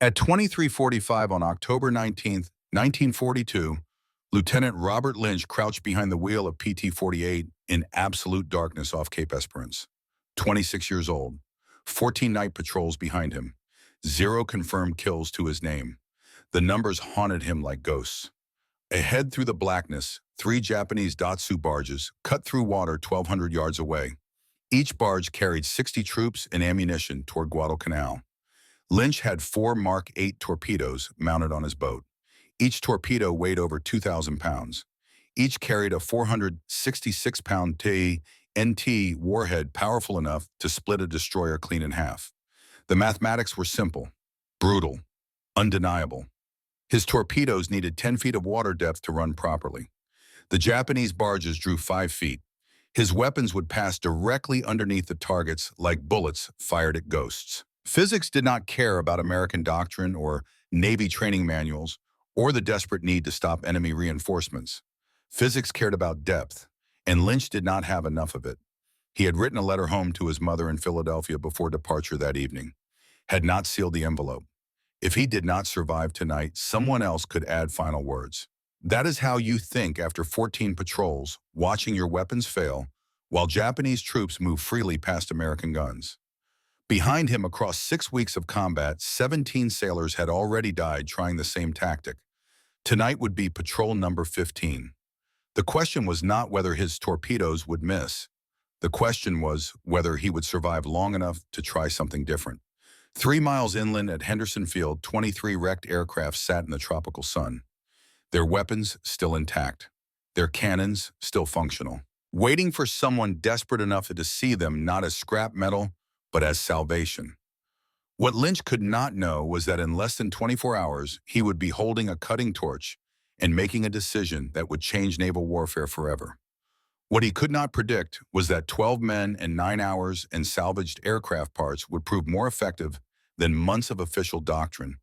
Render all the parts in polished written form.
At 23:45 on October 19th, 1942, Lieutenant Robert Lynch crouched behind the wheel of PT-48 in absolute darkness off Cape Esperance. 26 years old, 14 night patrols behind him, 0 confirmed kills to his name. The numbers haunted him like ghosts. Ahead through the blackness, 3 Japanese Datsu barges cut through water 1,200 yards away. Each barge carried 60 troops and ammunition toward Guadalcanal. Lynch had 4 Mark 8 torpedoes mounted on his boat. Each torpedo weighed over 2,000 pounds. Each carried a 466-pound TNT warhead powerful enough to split a destroyer clean in half. The mathematics were simple, brutal, undeniable. His torpedoes needed 10 feet of water depth to run properly. The Japanese barges drew 5 feet. His weapons would pass directly underneath the targets like bullets fired at ghosts. Physics did not care about American doctrine or Navy training manuals or the desperate need to stop enemy reinforcements. Physics cared about depth, and Lynch did not have enough of it. He had written a letter home to his mother in Philadelphia before departure that evening, had not sealed the envelope. If he did not survive tonight, someone else could add final words. That is how you think after 14 patrols, watching your weapons fail, while Japanese troops move freely past American guns. Behind him, across 6 weeks of combat, 17 sailors had already died trying the same tactic. Tonight would be patrol number 15. The question was not whether his torpedoes would miss. The question was whether he would survive long enough to try something different. 3 miles inland at Henderson Field, 23 wrecked aircraft sat in the tropical sun. Their weapons still intact. Their cannons still functional. Waiting for someone desperate enough to see them not as scrap metal, but as salvation. What Lynch could not know was that in less than 24 hours, he would be holding a cutting torch and making a decision that would change naval warfare forever. What he could not predict was that 12 men and 9 hours and salvaged aircraft parts would prove more effective than months of official doctrine.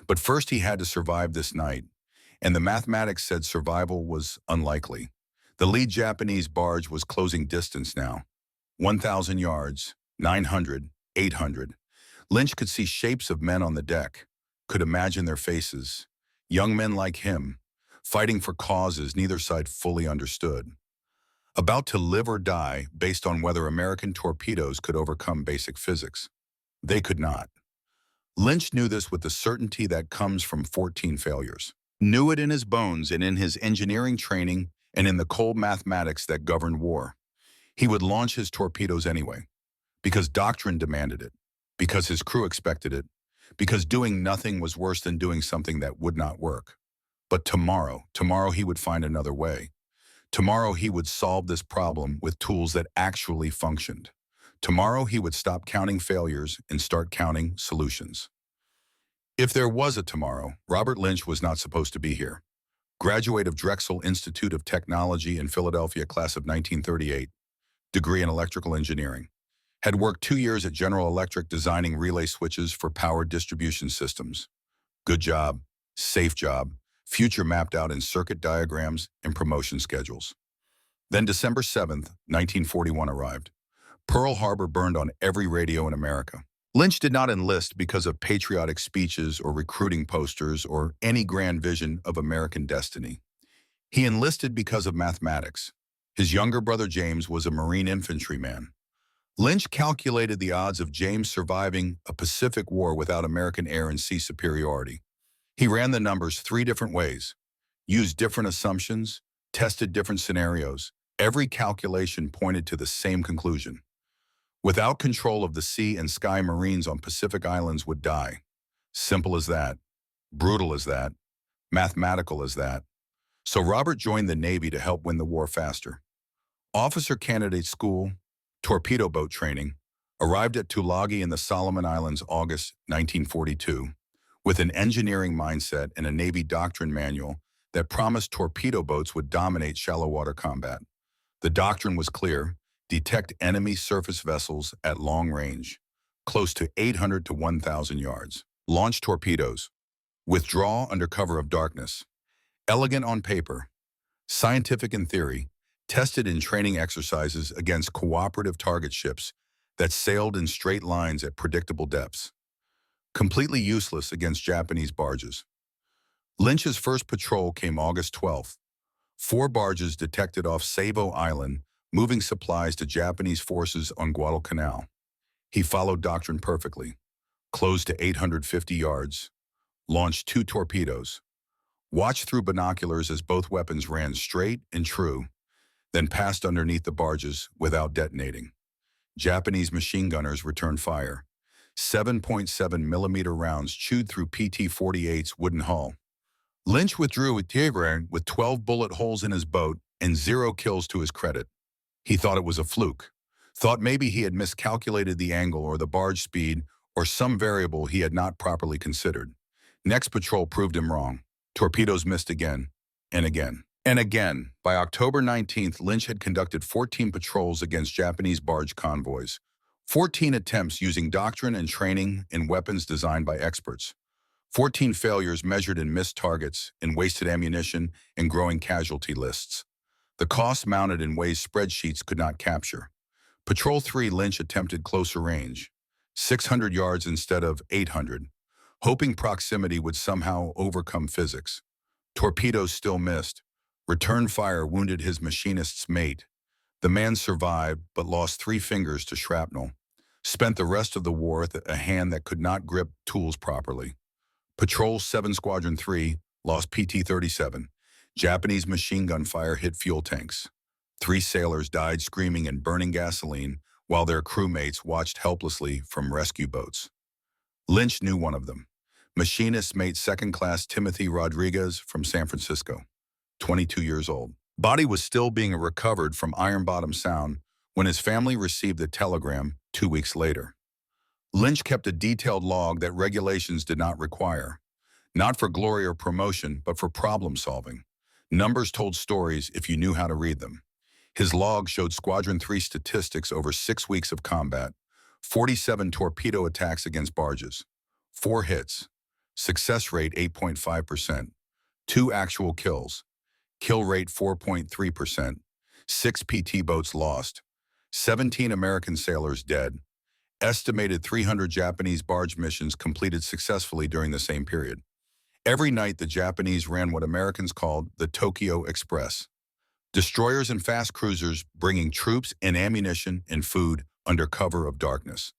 But first he had to survive this night, and the mathematics said survival was unlikely. The lead Japanese barge was closing distance now. 1,000 yards, 900, 800. Lynch could see shapes of men on the deck, could imagine their faces. Young men like him, fighting for causes neither side fully understood. About to live or die based on whether American torpedoes could overcome basic physics. They could not. Lynch knew this with the certainty that comes from 14 failures. Knew it in his bones and in his engineering training and in the cold mathematics that governed war. He would launch his torpedoes anyway, because doctrine demanded it, because his crew expected it, because doing nothing was worse than doing something that would not work. But tomorrow he would find another way. Tomorrow he would solve this problem with tools that actually functioned. Tomorrow he would stop counting failures and start counting solutions. If there was a tomorrow, Robert Lynch was not supposed to be here. Graduate of Drexel Institute of Technology in Philadelphia, class of 1938, degree in electrical engineering. Had worked 2 years at General Electric designing relay switches for power distribution systems. Good job, safe job, future mapped out in circuit diagrams and promotion schedules. Then December 7th, 1941 arrived. Pearl Harbor burned on every radio in America. Lynch did not enlist because of patriotic speeches or recruiting posters or any grand vision of American destiny. He enlisted because of mathematics. His younger brother James was a Marine infantryman. Lynch calculated the odds of James surviving a Pacific War without American air and sea superiority. He ran the numbers 3 different ways, used different assumptions, tested different scenarios. Every calculation pointed to the same conclusion. Without control of the sea and sky, Marines on Pacific Islands would die. Simple as that, brutal as that, mathematical as that. So Robert joined the Navy to help win the war faster. Officer Candidate School, torpedo boat training, arrived at Tulagi in the Solomon Islands August 1942 with an engineering mindset and a Navy doctrine manual that promised torpedo boats would dominate shallow water combat. The doctrine was clear: detect enemy surface vessels at long range, close to 800 to 1,000 yards. Launch torpedoes. Withdraw under cover of darkness. Elegant on paper, scientific in theory, tested in training exercises against cooperative target ships that sailed in straight lines at predictable depths. completely useless against Japanese barges. Lynch's first patrol came August 12th. 4 barges detected off Savo Island, moving supplies to Japanese forces on Guadalcanal. He followed doctrine perfectly, closed to 850 yards, launched 2 torpedoes, watched through binoculars as both weapons ran straight and true, then passed underneath the barges without detonating. Japanese machine gunners returned fire. 7.7 millimeter rounds chewed through PT-48's wooden hull. Lynch withdrew with Tigre with 12 bullet holes in his boat and 0 kills to his credit. He thought it was a fluke, thought maybe he had miscalculated the angle or the barge speed or some variable he had not properly considered. Next patrol proved him wrong. Torpedoes missed again, and again, and again. By October 19th, Lynch had conducted 14 patrols against Japanese barge convoys, 14 attempts using doctrine and training in weapons designed by experts, 14 failures measured in missed targets, in wasted ammunition, and growing casualty lists. The cost mounted in ways spreadsheets could not capture. Patrol 3, Lynch attempted closer range, 600 yards instead of 800, hoping proximity would somehow overcome physics. Torpedoes still missed. Return fire wounded his machinist's mate. The man survived, but lost 3 fingers to shrapnel. Spent the rest of the war with a hand that could not grip tools properly. Patrol 7 Squadron 3 lost PT-37. Japanese machine gun fire hit fuel tanks. 3 sailors died screaming and burning gasoline while their crewmates watched helplessly from rescue boats. Lynch knew one of them. Machinist mate second-class Timothy Rodriguez from San Francisco, 22 years old. Body was still being recovered from Iron Bottom Sound when his family received a telegram 2 weeks later. Lynch kept a detailed log that regulations did not require, not for glory or promotion, but for problem solving. Numbers told stories if you knew how to read them. His log showed Squadron 3 statistics over 6 weeks of combat, 47 torpedo attacks against barges, 4 hits, success rate 8.5%, 2 actual kills, kill rate 4.3%, 6 PT boats lost, 17 American sailors dead, estimated 300 Japanese barge missions completed successfully during the same period. Every night, the Japanese ran what Americans called the Tokyo Express. Destroyers and fast cruisers bringing troops and ammunition and food under cover of darkness.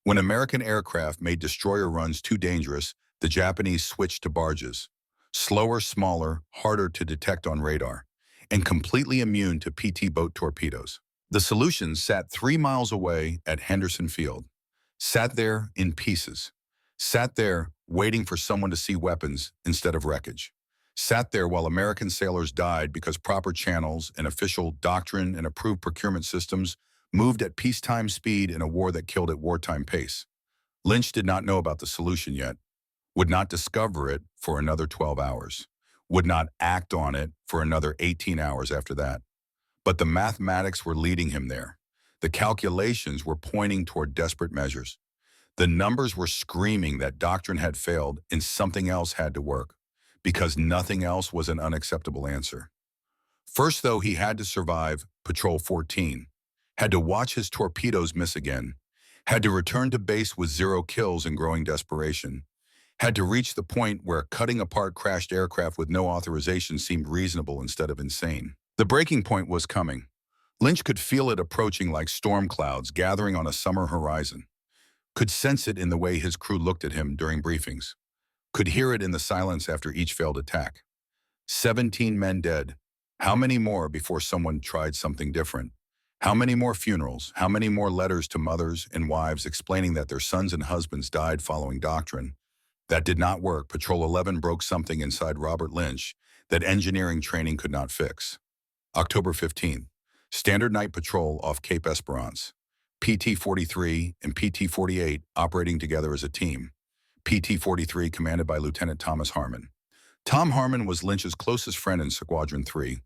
When American aircraft made destroyer runs too dangerous, the Japanese switched to barges. Slower, smaller, harder to detect on radar, and completely immune to PT boat torpedoes. The solution sat 3 miles away at Henderson Field. Sat there in pieces. Sat there waiting for someone to see weapons instead of wreckage. Sat there while American sailors died because proper channels and official doctrine and approved procurement systems moved at peacetime speed in a war that killed at wartime pace. Lynch did not know about the solution yet, would not discover it for another 12 hours, would not act on it for another 18 hours after that. But the mathematics were leading him there. The calculations were pointing toward desperate measures. The numbers were screaming that doctrine had failed and something else had to work, because nothing else was an unacceptable answer. First, though, he had to survive Patrol 14, had to watch his torpedoes miss again, had to return to base with 0 kills and growing desperation, had to reach the point where cutting apart crashed aircraft with no authorization seemed reasonable instead of insane. The breaking point was coming. Lynch could feel it approaching like storm clouds gathering on a summer horizon, could sense it in the way his crew looked at him during briefings, could hear it in the silence after each failed attack. 17 men dead. How many more before someone tried something different? How many more funerals? How many more letters to mothers and wives explaining that their sons and husbands died following doctrine? That did not work. Patrol 11 broke something inside Robert Lynch that engineering training could not fix. October 15th, Standard Night Patrol off Cape Esperance. PT-43 and PT-48 operating together as a team. PT-43 commanded by Lieutenant Thomas Harmon. Tom Harmon was Lynch's closest friend in Squadron 3.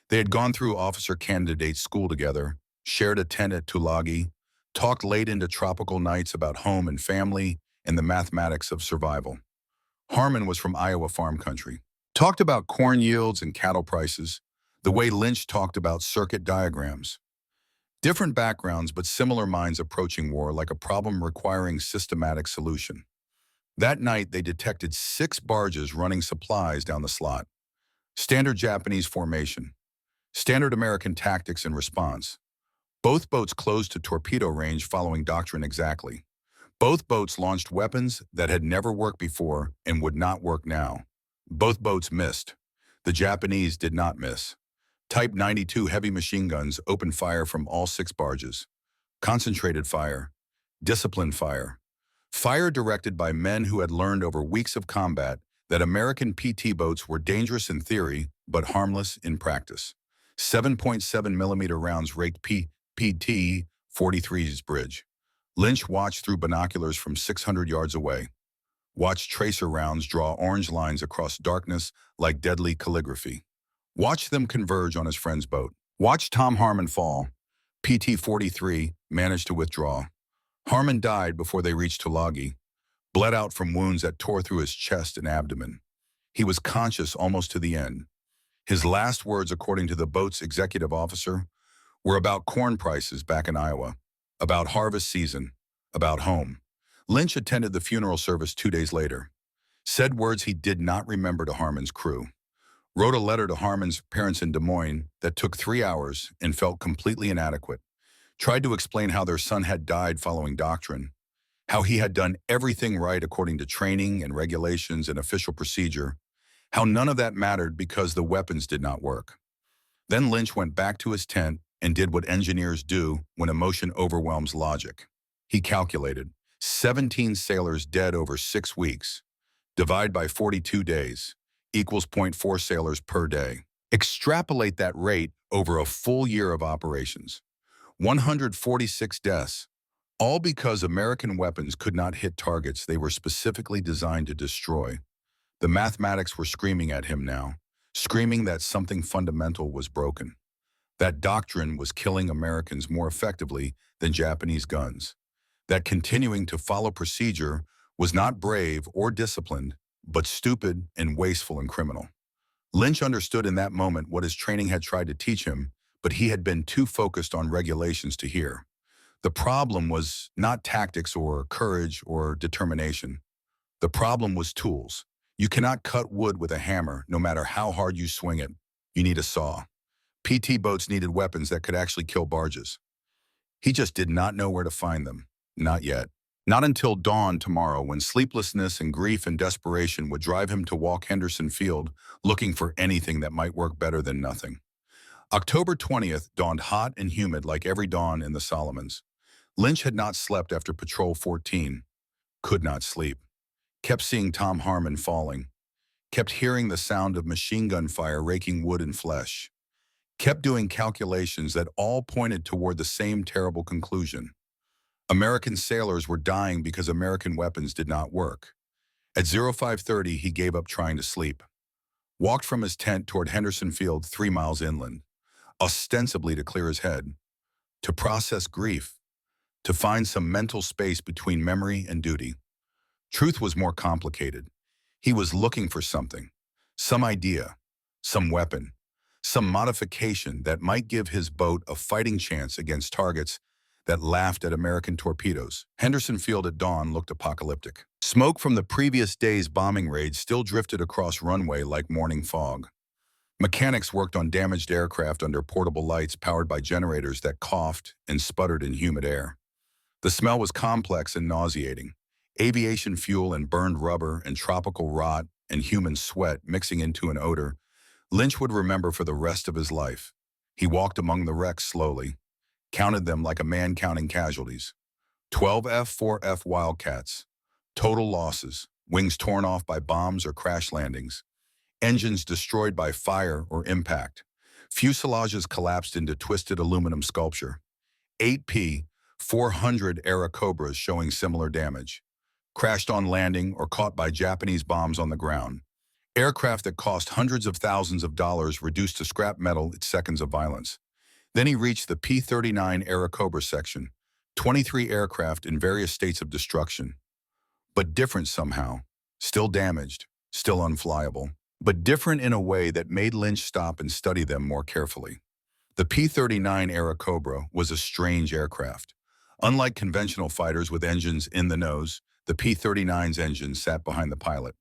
They had gone through officer candidate school together, shared a tent at Tulagi, talked late into tropical nights about home and family and the mathematics of survival. Harmon was from Iowa farm country. Talked about corn yields and cattle prices, the way Lynch talked about circuit diagrams. Different backgrounds, but similar minds approaching war like a problem requiring systematic solution. That night, they detected 6 barges running supplies down the slot. Standard Japanese formation. Standard American tactics in response. Both boats closed to torpedo range following doctrine exactly. Both boats launched weapons that had never worked before and would not work now. Both boats missed. The Japanese did not miss. Type 92 heavy machine guns opened fire from all 6 barges. Concentrated fire. Disciplined fire. Fire directed by men who had learned over weeks of combat that American PT boats were dangerous in theory, but harmless in practice. 7.7 millimeter rounds raked PT-43's bridge. Lynch watched through binoculars from 600 yards away. Watched tracer rounds draw orange lines across darkness like deadly calligraphy. Watched them converge on his friend's boat. Watched Tom Harmon fall. PT-43 managed to withdraw. Harmon died before they reached Tulagi, bled out from wounds that tore through his chest and abdomen. He was conscious almost to the end. His last words, according to the boat's executive officer, were about corn prices back in Iowa, about harvest season, about home. Lynch attended the funeral service 2 days later, said words he did not remember to Harmon's crew, wrote a letter to Harmon's parents in Des Moines that took 3 hours and felt completely inadequate, tried to explain how their son had died following doctrine, how he had done everything right according to training and regulations and official procedure, how none of that mattered because the weapons did not work. Then Lynch went back to his tent and did what engineers do when emotion overwhelms logic. He calculated 17 sailors dead over 6 weeks. Divide by 42 days equals 0.4 sailors per day. Extrapolate that rate over a full year of operations. 146 deaths, all because American weapons could not hit targets they were specifically designed to destroy. The mathematics were screaming at him now, screaming that something fundamental was broken. That doctrine was killing Americans more effectively than Japanese guns. That continuing to follow procedure was not brave or disciplined, but stupid and wasteful and criminal. Lynch understood in that moment what his training had tried to teach him, but he had been too focused on regulations to hear. The problem was not tactics or courage or determination. The problem was tools. You cannot cut wood with a hammer, no matter how hard you swing it. You need a saw. PT boats needed weapons that could actually kill barges. He just did not know where to find them. Not yet. Not until dawn tomorrow, when sleeplessness and grief and desperation would drive him to walk Henderson Field, looking for anything that might work better than nothing. October 20th dawned hot and humid like every dawn in the Solomons. Lynch had not slept after Patrol 14. Could not sleep. Kept seeing Tom Harmon falling. Kept hearing the sound of machine gun fire raking wood and flesh. Kept doing calculations that all pointed toward the same terrible conclusion. American sailors were dying because American weapons did not work. At 0530, he gave up trying to sleep. Walked from his tent toward Henderson Field 3 miles inland, ostensibly to clear his head, to process grief, to find some mental space between memory and duty. Truth was more complicated. He was looking for something, some idea, some weapon, some modification that might give his boat a fighting chance against targets that laughed at American torpedoes. Henderson Field at dawn looked apocalyptic. Smoke from the previous day's bombing raids still drifted across runway like morning fog. Mechanics worked on damaged aircraft under portable lights powered by generators that coughed and sputtered in humid air. The smell was complex and nauseating. Aviation fuel and burned rubber and tropical rot and human sweat mixing into an odor Lynch would remember for the rest of his life. He walked among the wrecks slowly, counted them like a man counting casualties. 12 F-4F Wildcats. Total losses, wings torn off by bombs or crash landings. Engines destroyed by fire or impact. Fuselages collapsed into twisted aluminum sculpture. 8 P-400 era Cobras showing similar damage. Crashed on landing or caught by Japanese bombs on the ground. Aircraft that cost hundreds of thousands of dollars reduced to scrap metal in seconds of violence. Then he reached the P-39 era Cobra section, 23 aircraft in various states of destruction. But different somehow, still damaged, still unflyable, but different in a way that made Lynch stop and study them more carefully. The P-39 era Cobra was a strange aircraft. Unlike conventional fighters with engines in the nose, The P-39's engine sat behind the pilot.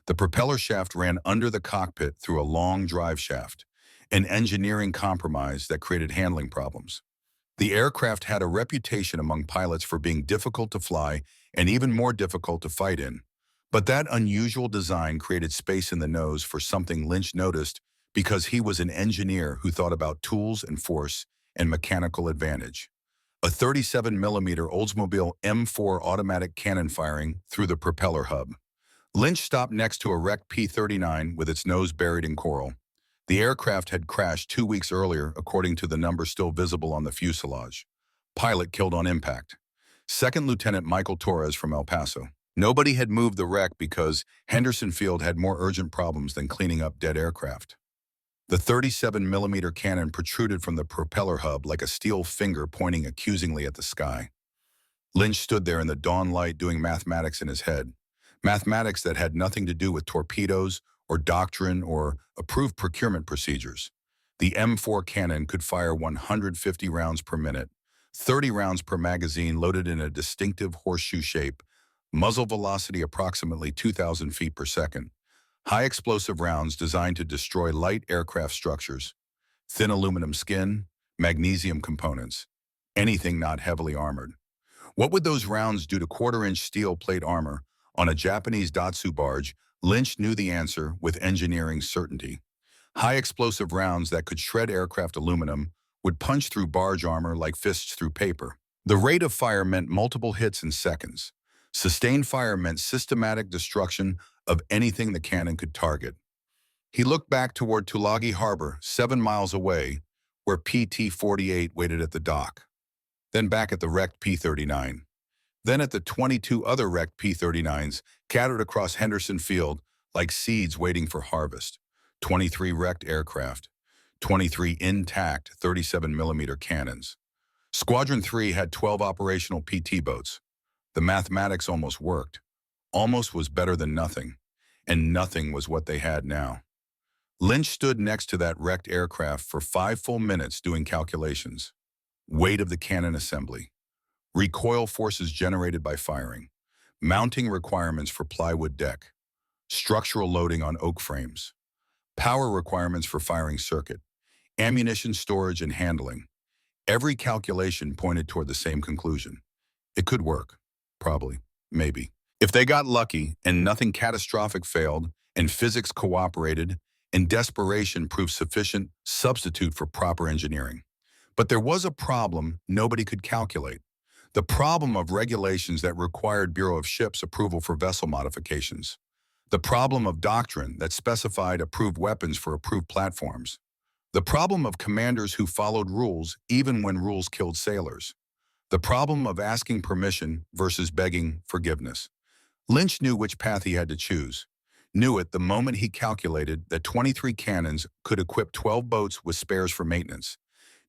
The propeller shaft ran under the cockpit through a long drive shaft, an engineering compromise that created handling problems. The aircraft had a reputation among pilots for being difficult to fly and even more difficult to fight in. But that unusual design created space in the nose for something Lynch noticed because he was an engineer who thought about tools and force and mechanical advantage. A 37mm Oldsmobile M4 automatic cannon firing through the propeller hub. Lynch stopped next to a wrecked P-39 with its nose buried in coral. The aircraft had crashed 2 weeks earlier, according to the number still visible on the fuselage. Pilot killed on impact. Second Lieutenant Michael Torres from El Paso. Nobody had moved the wreck because Henderson Field had more urgent problems than cleaning up dead aircraft. The 37mm cannon protruded from the propeller hub like a steel finger pointing accusingly at the sky. Lynch stood there in the dawn light doing mathematics in his head. Mathematics that had nothing to do with torpedoes or doctrine or approved procurement procedures. The M4 cannon could fire 150 rounds per minute, 30 rounds per magazine loaded in a distinctive horseshoe shape, muzzle velocity approximately 2,000 feet per second. High explosive rounds designed to destroy light aircraft structures, thin aluminum skin, magnesium components, anything not heavily armored. What would those rounds do to quarter-inch steel plate armor on a Japanese Datsu barge? Lynch knew the answer with engineering certainty. High explosive rounds that could shred aircraft aluminum would punch through barge armor like fists through paper. The rate of fire meant multiple hits in seconds. Sustained fire meant systematic destruction of anything the cannon could target. He looked back toward Tulagi Harbor, 7 miles away, where PT-48 waited at the dock. Then back at the wrecked P-39. Then at the 22 other wrecked P-39s scattered across Henderson Field like seeds waiting for harvest. 23 wrecked aircraft. 23 intact 37mm cannons. Squadron 3 had 12 operational PT boats. The mathematics almost worked. Almost was better than nothing. And nothing was what they had now. Lynch stood next to that wrecked aircraft for 5 full minutes doing calculations. Weight of the cannon assembly. Recoil forces generated by firing. Mounting requirements for plywood deck. Structural loading on oak frames. Power requirements for firing circuit. Ammunition storage and handling. Every calculation pointed toward the same conclusion. It could work. Probably. Maybe. If they got lucky and nothing catastrophic failed and physics cooperated and desperation proved sufficient substitute for proper engineering. But there was a problem nobody could calculate. The problem of regulations that required Bureau of Ships approval for vessel modifications. The problem of doctrine that specified approved weapons for approved platforms. The problem of commanders who followed rules even when rules killed sailors. The problem of asking permission versus begging forgiveness. Lynch knew which path he had to choose. Knew it the moment he calculated that 23 cannons could equip 12 boats with spares for maintenance.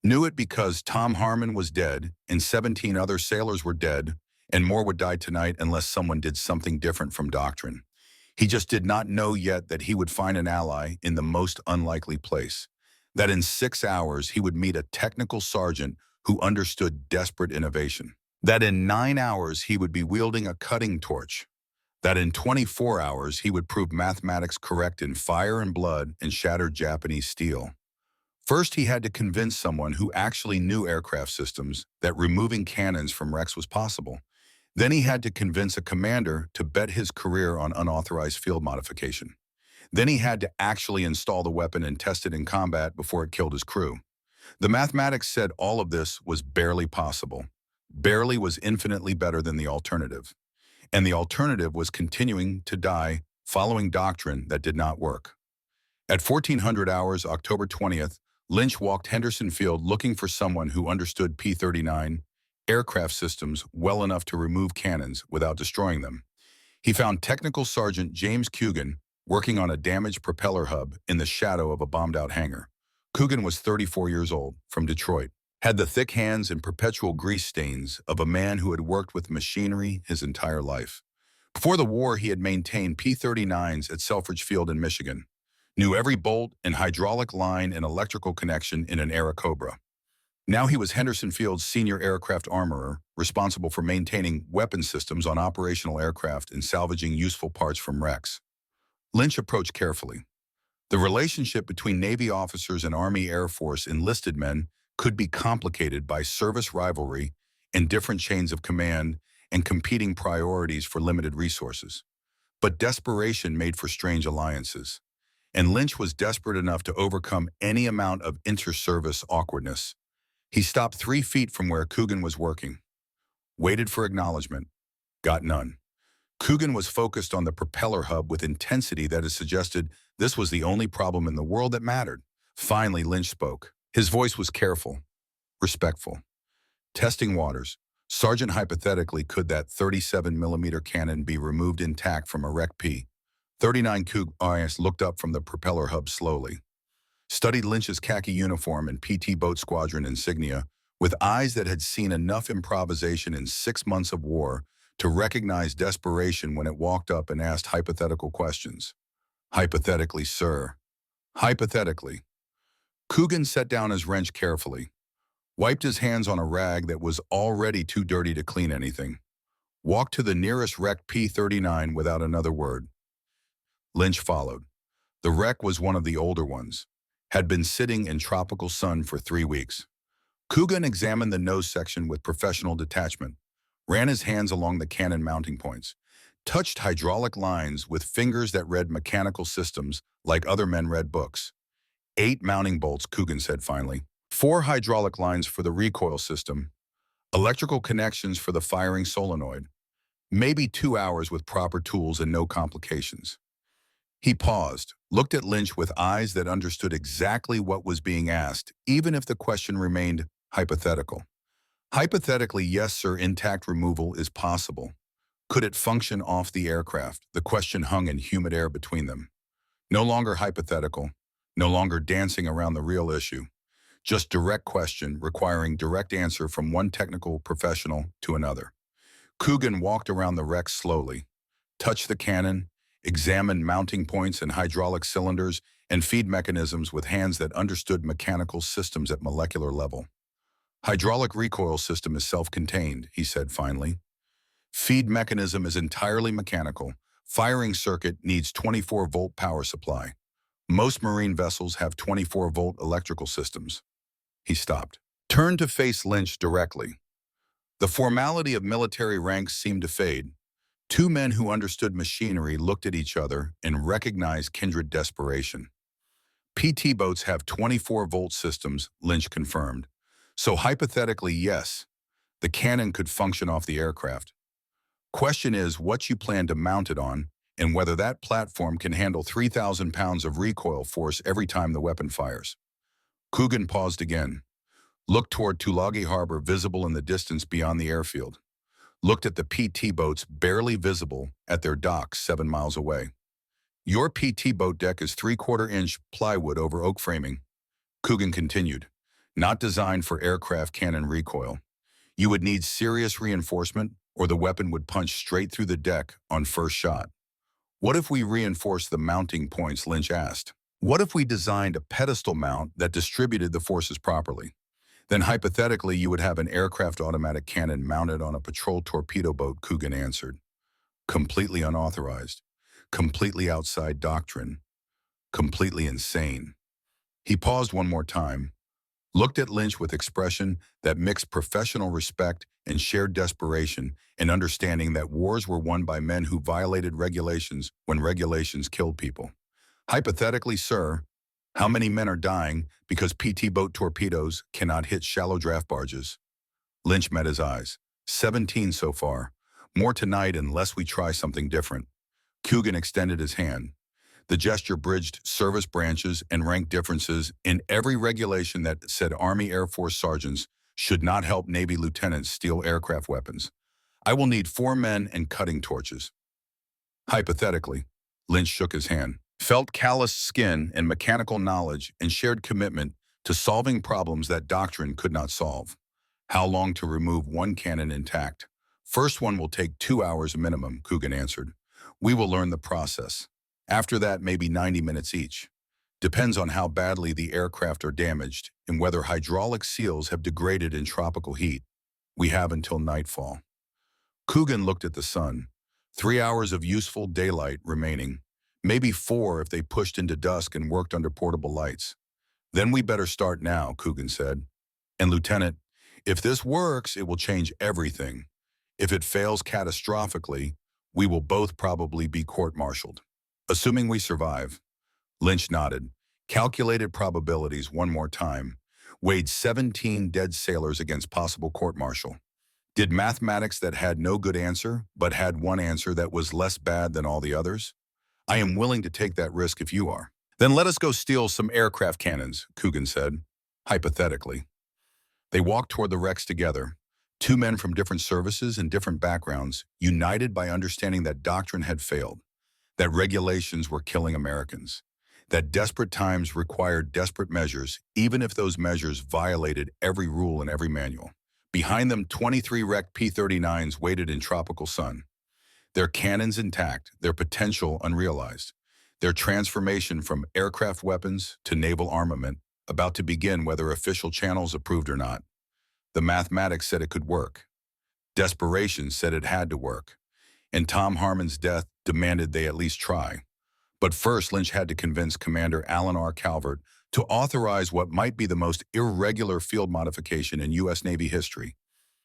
Knew it because Tom Harmon was dead and 17 other sailors were dead and more would die tonight unless someone did something different from doctrine. He just did not know yet that he would find an ally in the most unlikely place. That in 6 hours he would meet a technical sergeant who understood desperate innovation. That in 9 hours he would be wielding a cutting torch. That in 24 hours he would prove mathematics correct in fire and blood and shattered Japanese steel. First, he had to convince someone who actually knew aircraft systems that removing cannons from wrecks was possible. Then he had to convince a commander to bet his career on unauthorized field modification. Then he had to actually install the weapon and test it in combat before it killed his crew. The mathematics said all of this was barely possible. Barely was infinitely better than the alternative. And the alternative was continuing to die following doctrine that did not work. At 1400 hours, October 20th, Lynch walked Henderson Field looking for someone who understood P-39 aircraft systems well enough to remove cannons without destroying them. He found Technical Sergeant James Coogan working on a damaged propeller hub in the shadow of a bombed-out hangar. Coogan was 34 years old, from Detroit, had the thick hands and perpetual grease stains of a man who had worked with machinery his entire life. Before the war, he had maintained P-39s at Selfridge Field in Michigan, knew every bolt and hydraulic line and electrical connection in an Airacobra. Now he was Henderson Field's senior aircraft armorer, responsible for maintaining weapon systems on operational aircraft and salvaging useful parts from wrecks. Lynch approached carefully. The relationship between Navy officers and Army Air Force enlisted men could be complicated by service rivalry and different chains of command and competing priorities for limited resources. But desperation made for strange alliances, and Lynch was desperate enough to overcome any amount of inter-service awkwardness. He stopped 3 feet from where Coogan was working, waited for acknowledgement, got none. Coogan was focused on the propeller hub with intensity that had suggested this was the only problem in the world that mattered. Finally, Lynch spoke. His voice was careful, respectful. Testing waters. Sergeant, hypothetically, could that 37mm cannon be removed intact from a wrecked P-39? Coogan looked up from the propeller hub slowly, studied Lynch's khaki uniform and PT boat squadron insignia with eyes that had seen enough improvisation in 6 months of war to recognize desperation when it walked up and asked hypothetical questions. Hypothetically, sir. Hypothetically. Coogan set down his wrench carefully, wiped his hands on a rag that was already too dirty to clean anything, walked to the nearest wrecked P-39 without another word. Lynch followed. The wreck was one of the older ones, had been sitting in tropical sun for 3 weeks. Coogan examined the nose section with professional detachment, ran his hands along the cannon mounting points, touched hydraulic lines with fingers that read mechanical systems like other men read books. 8 mounting bolts, Coogan said finally. 4 hydraulic lines for the recoil system, electrical connections for the firing solenoid. Maybe 2 hours with proper tools and no complications. He paused, looked at Lynch with eyes that understood exactly what was being asked, even if the question remained hypothetical. Hypothetically, yes, sir, intact removal is possible. Could it function off the aircraft? The question hung in humid air between them. No longer hypothetical, no longer dancing around the real issue. Just direct question requiring direct answer from one technical professional to another. Coogan walked around the wreck slowly, touched the cannon, examined mounting points and hydraulic cylinders and feed mechanisms with hands that understood mechanical systems at molecular level. Hydraulic recoil system is self-contained, he said finally. Feed mechanism is entirely mechanical. Firing circuit needs 24-volt power supply. Most marine vessels have 24-volt electrical systems. He stopped. Turned to face Lynch directly. The formality of military ranks seemed to fade. 2 men who understood machinery looked at each other and recognized kindred desperation. PT boats have 24-volt systems, Lynch confirmed. So hypothetically, yes, the cannon could function off the aircraft. Question is what you plan to mount it on and whether that platform can handle 3,000 pounds of recoil force every time the weapon fires. Coogan paused again, looked toward Tulagi Harbor visible in the distance beyond the airfield, looked at the PT boats barely visible at their docks 7 miles away. Your PT boat deck is 3/4-inch plywood over oak framing, Coogan continued, not designed for aircraft cannon recoil. You would need serious reinforcement or the weapon would punch straight through the deck on first shot. What if we reinforced the mounting points, Lynch asked. What if we designed a pedestal mount that distributed the forces properly? Then hypothetically, you would have an aircraft automatic cannon mounted on a patrol torpedo boat, Coogan answered. Completely unauthorized, completely outside doctrine, completely insane. He paused one more time, looked at Lynch with expression that mixed professional respect and shared desperation and understanding that wars were won by men who violated regulations when regulations killed people. Hypothetically, sir, how many men are dying because PT boat torpedoes cannot hit shallow draft barges? Lynch met his eyes. 17 so far. More tonight unless we try something different. Coogan extended his hand. The gesture bridged service branches and rank differences in every regulation that said Army Air Force sergeants should not help Navy lieutenants steal aircraft weapons. I will need 4 men and cutting torches. Hypothetically, Lynch shook his hand, felt calloused skin and mechanical knowledge and shared commitment to solving problems that doctrine could not solve. How long to remove 1 cannon intact? First one will take 2 hours minimum, Coogan answered. We will learn the process. After that, maybe 90 minutes each. Depends on how badly the aircraft are damaged and whether hydraulic seals have degraded in tropical heat. We have until nightfall. Coogan looked at the sun. 3 hours of useful daylight remaining. Maybe 4 if they pushed into dusk and worked under portable lights. Then we better start now, Coogan said. And Lieutenant, if this works, it will change everything. If it fails catastrophically, we will both probably be court-martialed. Assuming we survive. Lynch nodded, calculated probabilities one more time, weighed 17 dead sailors against possible court-martial. Did mathematics that had no good answer, but had one answer that was less bad than all the others? I am willing to take that risk if you are. Then let us go steal some aircraft cannons, Coogan said, hypothetically. They walked toward the wrecks together, two men from different services and different backgrounds, united by understanding that doctrine had failed, that regulations were killing Americans, that desperate times required desperate measures, even if those measures violated every rule and every manual. Behind them, 23 wrecked P-39s waited in tropical sun, their cannons intact, their potential unrealized, their transformation from aircraft weapons to naval armament about to begin whether official channels approved or not. The mathematics said it could work. Desperation said it had to work. And Tom Harmon's death demanded they at least try. But first, Lynch had to convince Commander Alan R. Calvert to authorize what might be the most irregular field modification in U.S. Navy history.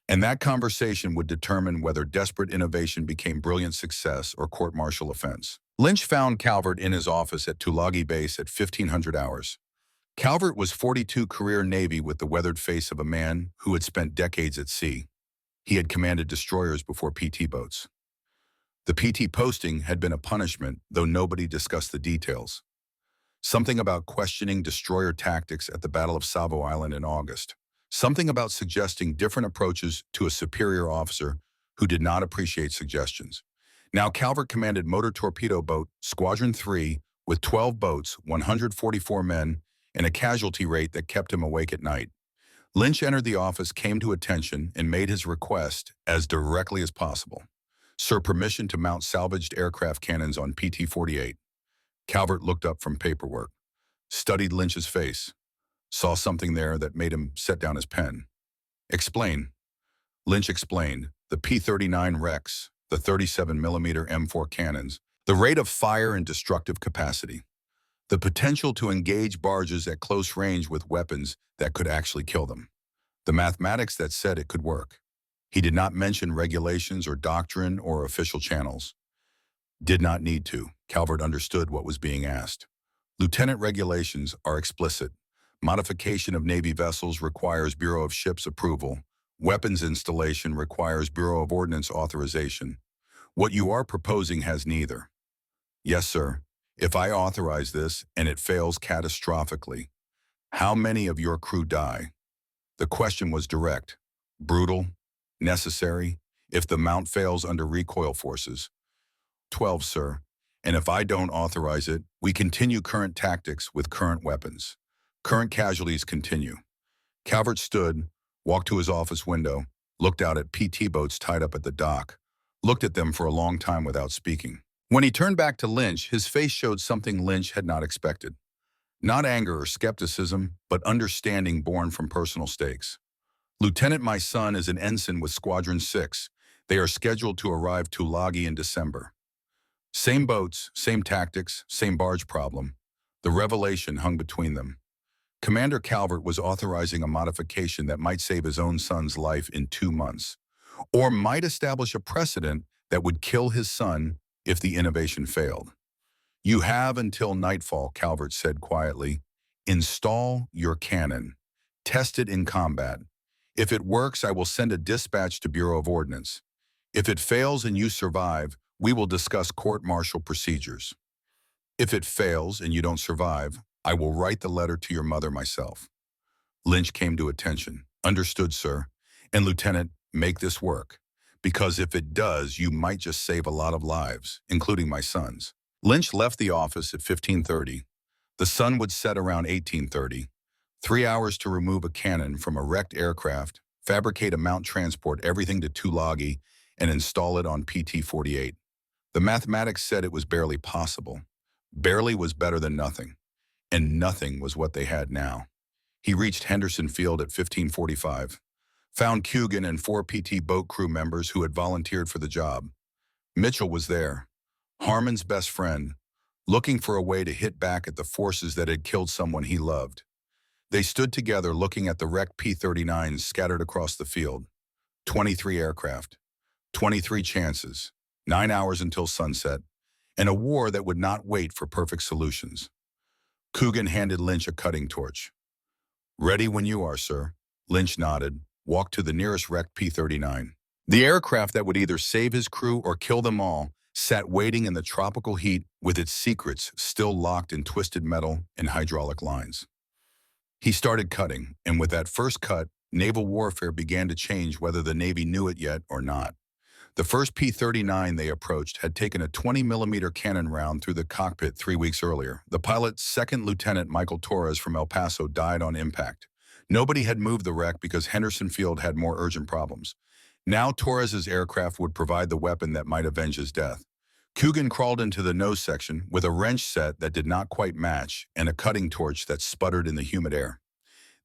And that conversation would determine whether desperate innovation became brilliant success or court-martial offense. Lynch found Calvert in his office at Tulagi Base at 1500 hours. Calvert was 42 career Navy with the weathered face of a man who had spent decades at sea. He had commanded destroyers before PT boats. The PT posting had been a punishment, though nobody discussed the details. Something about questioning destroyer tactics at the Battle of Savo Island in August. Something about suggesting different approaches to a superior officer who did not appreciate suggestions. Now Calvert commanded Motor Torpedo Boat Squadron 3 with 12 boats, 144 men, and a casualty rate that kept him awake at night. Lynch entered the office, came to attention, and made his request as directly as possible. Sir, permission to mount salvaged aircraft cannons on PT-48. Calvert looked up from paperwork, studied Lynch's face, saw something there that made him set down his pen. Explain. Lynch explained. The P-39 wrecks, the 37mm M4 cannons, the rate of fire and destructive capacity, the potential to engage barges at close range with weapons that could actually kill them, the mathematics that said it could work. He did not mention regulations or doctrine or official channels. Did not need to. Calvert understood what was being asked. Lieutenant regulations are explicit. Modification of Navy vessels requires Bureau of Ships approval. Weapons installation requires Bureau of Ordnance authorization. What you are proposing has neither. Yes, sir. If I authorize this and it fails catastrophically, how many of your crew die? The question was direct, brutal, necessary. If the mount fails under recoil forces, 12, sir. And if I don't authorize it, we continue current tactics with current weapons. Current casualties continue. Calvert stood, walked to his office window, looked out at PT boats tied up at the dock, looked at them for a long time without speaking. When he turned back to Lynch, his face showed something Lynch had not expected. Not anger or skepticism, but understanding born from personal stakes. Lieutenant, my son is an ensign with Squadron 6. They are scheduled to arrive Tulagi in December. Same boats, same tactics, same barge problem. The revelation hung between them. Commander Calvert was authorizing a modification that might save his own son's life in 2 months, or might establish a precedent that would kill his son if the innovation failed. You have until nightfall, Calvert said quietly. Install your cannon. Test it in combat. If it works, I will send a dispatch to Bureau of Ordnance. If it fails and you survive, we will discuss court-martial procedures. If it fails and you don't survive, I will write the letter to your mother myself. Lynch came to attention. Understood, sir. And Lieutenant, make this work. Because if it does, you might just save a lot of lives, including my son's. Lynch left the office at 15:30. The sun would set around 18:30. 3 hours to remove a cannon from a wrecked aircraft, fabricate a mount, transport everything to Tulagi, and install it on PT-48. The mathematics said it was barely possible. Barely was better than nothing. and nothing was what they had now. He reached Henderson Field at 15:45, found Coogan and 4 PT boat crew members who had volunteered for the job. Mitchell was there, Harmon's best friend, looking for a way to hit back at the forces that had killed someone he loved. They stood together looking at the wrecked P-39s scattered across the field. 23 aircraft, 23 chances, 9 hours until sunset, and a war that would not wait for perfect solutions. Coogan handed Lynch a cutting torch. "Ready when you are, sir." Lynch nodded, walked to the nearest wrecked P-39. The aircraft that would either save his crew or kill them all sat waiting in the tropical heat with its secrets still locked in twisted metal and hydraulic lines. He started cutting, and with that first cut, naval warfare began to change whether the Navy knew it yet or not. The first P-39 they approached had taken a 20-millimeter cannon round through the cockpit 3 weeks earlier. The pilot, Second Lieutenant Michael Torres from El Paso, died on impact. Nobody had moved the wreck because Henderson Field had more urgent problems. Now Torres's aircraft would provide the weapon that might avenge his death. Coogan crawled into the nose section with a wrench set that did not quite match and a cutting torch that sputtered in the humid air.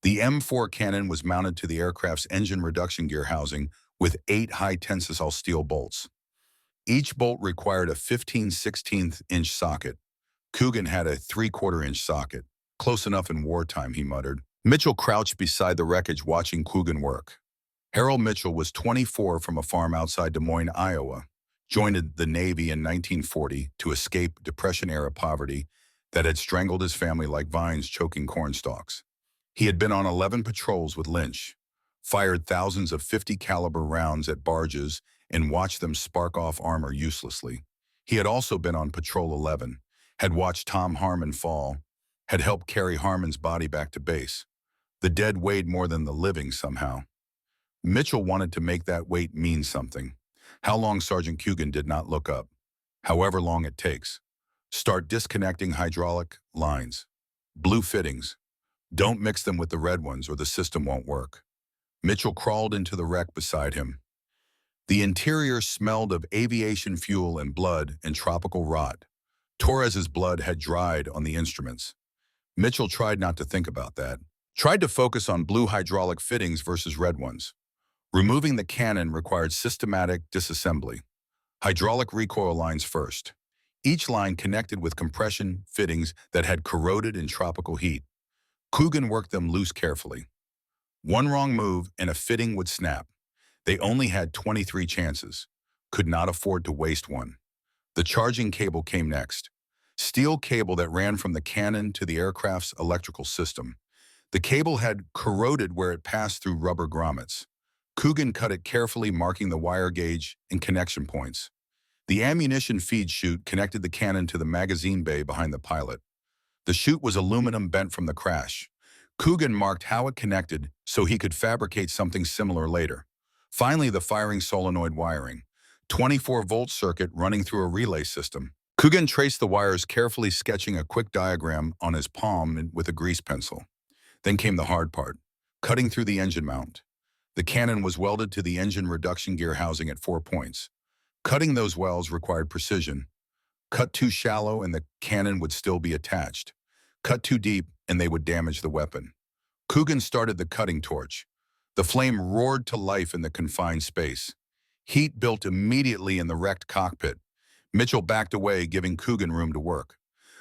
The M4 cannon was mounted to the aircraft's engine reduction gear housing with 8 high-tensile steel bolts. Each bolt required a 15/16-inch socket. Coogan had a 3/4-inch socket. "Close enough in wartime," he muttered. Mitchell crouched beside the wreckage watching Coogan work. Harold Mitchell was 24 from a farm outside Des Moines, Iowa, joined the Navy in 1940 to escape Depression-era poverty that had strangled his family like vines choking corn stalks. He had been on 11 patrols with Lynch, fired thousands of .50 caliber rounds at barges and watched them spark off armor uselessly. He had also been on Patrol 11, had watched Tom Harmon fall, had helped carry Harmon's body back to base. The dead weighed more than the living somehow. Mitchell wanted to make that weight mean something. How long Sergeant Coogan did not look up. However long it takes. Start disconnecting hydraulic lines. Blue fittings. Don't mix them with the red ones or the system won't work. Mitchell crawled into the wreck beside him. The interior smelled of aviation fuel and blood and tropical rot. Torres's blood had dried on the instruments. Mitchell tried not to think about that. Tried to focus on blue hydraulic fittings versus red ones. Removing the cannon required systematic disassembly. Hydraulic recoil lines first. Each line connected with compression fittings that had corroded in tropical heat. Coogan worked them loose carefully. One wrong move and a fitting would snap. They only had 23 chances. Could not afford to waste one. The charging cable came next. Steel cable that ran from the cannon to the aircraft's electrical system. The cable had corroded where it passed through rubber grommets. Coogan cut it carefully, marking the wire gauge and connection points. The ammunition feed chute connected the cannon to the magazine bay behind the pilot. The chute was aluminum bent from the crash. Coogan marked how it connected so he could fabricate something similar later. Finally, the firing solenoid wiring. 24-volt circuit running through a relay system. Coogan traced the wires, carefully sketching a quick diagram on his palm with a grease pencil. Then came the hard part, cutting through the engine mount. The cannon was welded to the engine reduction gear housing at 4 points. Cutting those welds required precision. Cut too shallow and the cannon would still be attached. Cut too deep and they would damage the weapon. Coogan started the cutting torch. The flame roared to life in the confined space. Heat built immediately in the wrecked cockpit. Mitchell backed away, giving Coogan room to work.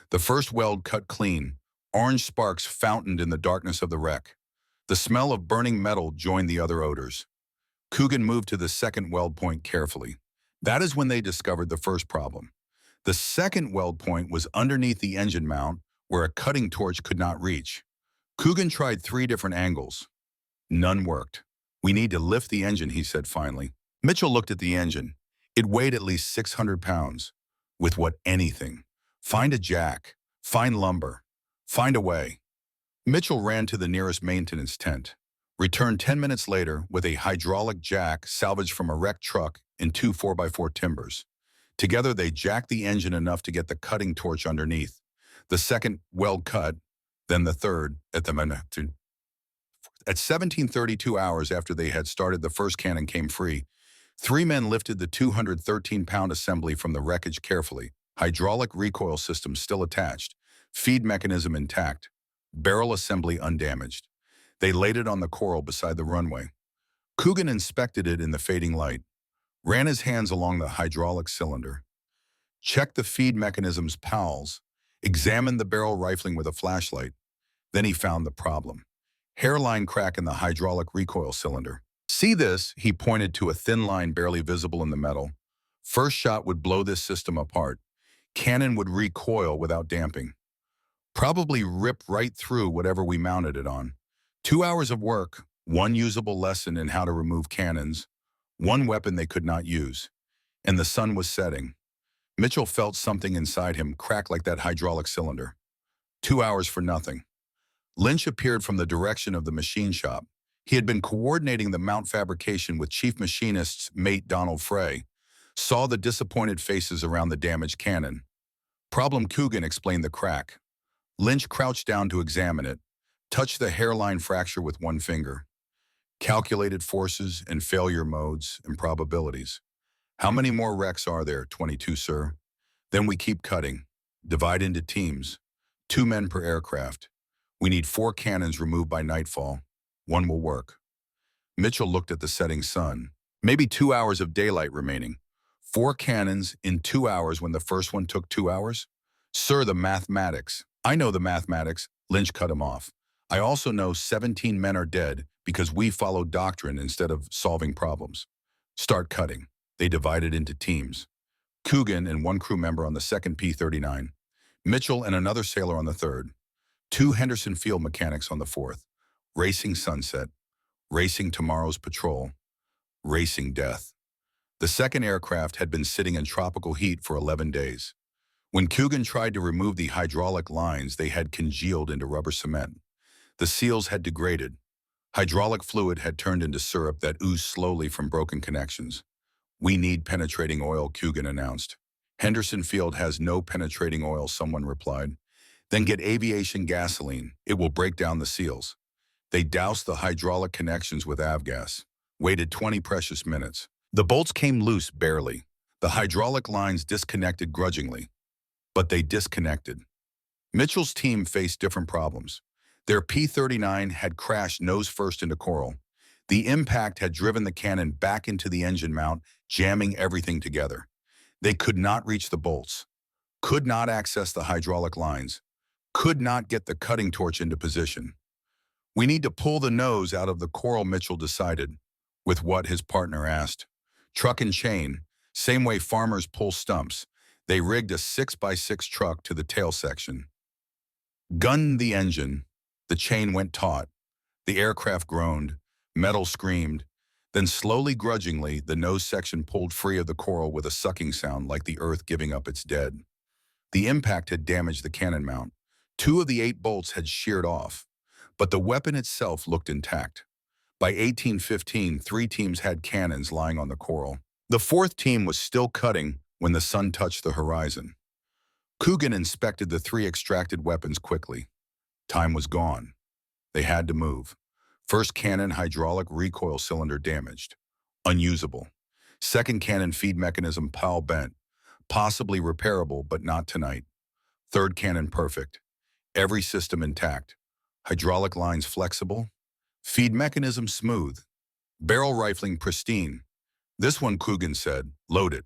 The first weld cut clean. Orange sparks fountained in the darkness of the wreck. The smell of burning metal joined the other odors. Coogan moved to the second weld point carefully. That is when they discovered the first problem. The second weld point was underneath the engine mount, where a cutting torch could not reach. Coogan tried 3 different angles. None worked. "We need to lift the engine," he said finally. Mitchell looked at the engine. It weighed at least 600 pounds. With what? Anything. Find a jack. Find lumber. Find a way. Mitchell ran to the nearest maintenance tent. Returned 10 minutes later with a hydraulic jack salvaged from a wrecked truck and 2 4x4 timbers. Together they jacked the engine enough to get the cutting torch underneath. The second weld cut, then the third at 17:32 hours after they had started, the first cannon came free. 3 men lifted the 213-pound assembly from the wreckage carefully, hydraulic recoil system still attached. Feed mechanism intact, barrel assembly undamaged. They laid it on the coral beside the runway. Coogan inspected it in the fading light, ran his hands along the hydraulic cylinder, checked the feed mechanism's pals, examined the barrel rifling with a flashlight. Then he found the problem. Hairline crack in the hydraulic recoil cylinder. See this? He pointed to a thin line barely visible in the metal. First shot would blow this system apart. Cannon would recoil without damping. Probably rip right through whatever we mounted it on. 2 hours of work, one usable lesson in how to remove cannons, one weapon they could not use. And the sun was setting. Mitchell felt something inside him crack like that hydraulic cylinder. 2 hours for nothing. Lynch appeared from the direction of the machine shop. He had been coordinating the mount fabrication with Chief Machinist's mate Donald Frey, saw the disappointed faces around the damaged cannon. Problem Coogan explained the crack. Lynch crouched down to examine it, touched the hairline fracture with one finger. Calculated forces and failure modes and probabilities. How many more wrecks are there? 22, sir. Then we keep cutting. Divide into teams. 2 men per aircraft. We need 4 cannons removed by nightfall. 1 will work. Mitchell looked at the setting sun. Maybe 2 hours of daylight remaining. 4 cannons in 2 hours when the first one took 2 hours? Sir, the mathematics. I know the mathematics. Lynch cut him off. I also know 17 men are dead because we followed doctrine instead of solving problems. Start cutting. They divided into teams. Coogan and 1 crew member on the second P-39. Mitchell and another sailor on the third. 2 Henderson Field mechanics on the fourth. Racing sunset. Racing tomorrow's patrol. Racing death. The second aircraft had been sitting in tropical heat for 11 days. When Coogan tried to remove the hydraulic lines, they had congealed into rubber cement. The seals had degraded. Hydraulic fluid had turned into syrup that oozed slowly from broken connections. We need penetrating oil, Coogan announced. Henderson Field has no penetrating oil, someone replied. Then get aviation gasoline. It will break down the seals. They doused the hydraulic connections with avgas. Waited 20 precious minutes. The bolts came loose barely. The hydraulic lines disconnected grudgingly. But they disconnected. Mitchell's team faced different problems. Their P-39 had crashed nose first into coral. The impact had driven the cannon back into the engine mount, jamming everything together. They could not reach the bolts, could not access the hydraulic lines, could not get the cutting torch into position. We need to pull the nose out of the coral, Mitchell decided, with what his partner asked. Truck and chain, same way farmers pull stumps. They rigged a 6x6 truck to the tail section. Gunned the engine. The chain went taut. The aircraft groaned. Metal screamed. Then slowly, grudgingly, the nose section pulled free of the coral with a sucking sound like the earth giving up its dead. The impact had damaged the cannon mount. 2 of the 8 bolts had sheared off, but the weapon itself looked intact. By 1815, 3 teams had cannons lying on the coral. The 4th team was still cutting when the sun touched the horizon. Coogan inspected the 3 extracted weapons quickly. Time was gone. They had to move. First cannon hydraulic recoil cylinder damaged. Unusable. Second cannon feed mechanism pal bent. Possibly repairable, but not tonight. Third cannon perfect. Every system intact. Hydraulic lines flexible. Feed mechanism smooth. Barrel rifling pristine. This one, Coogan said, load it.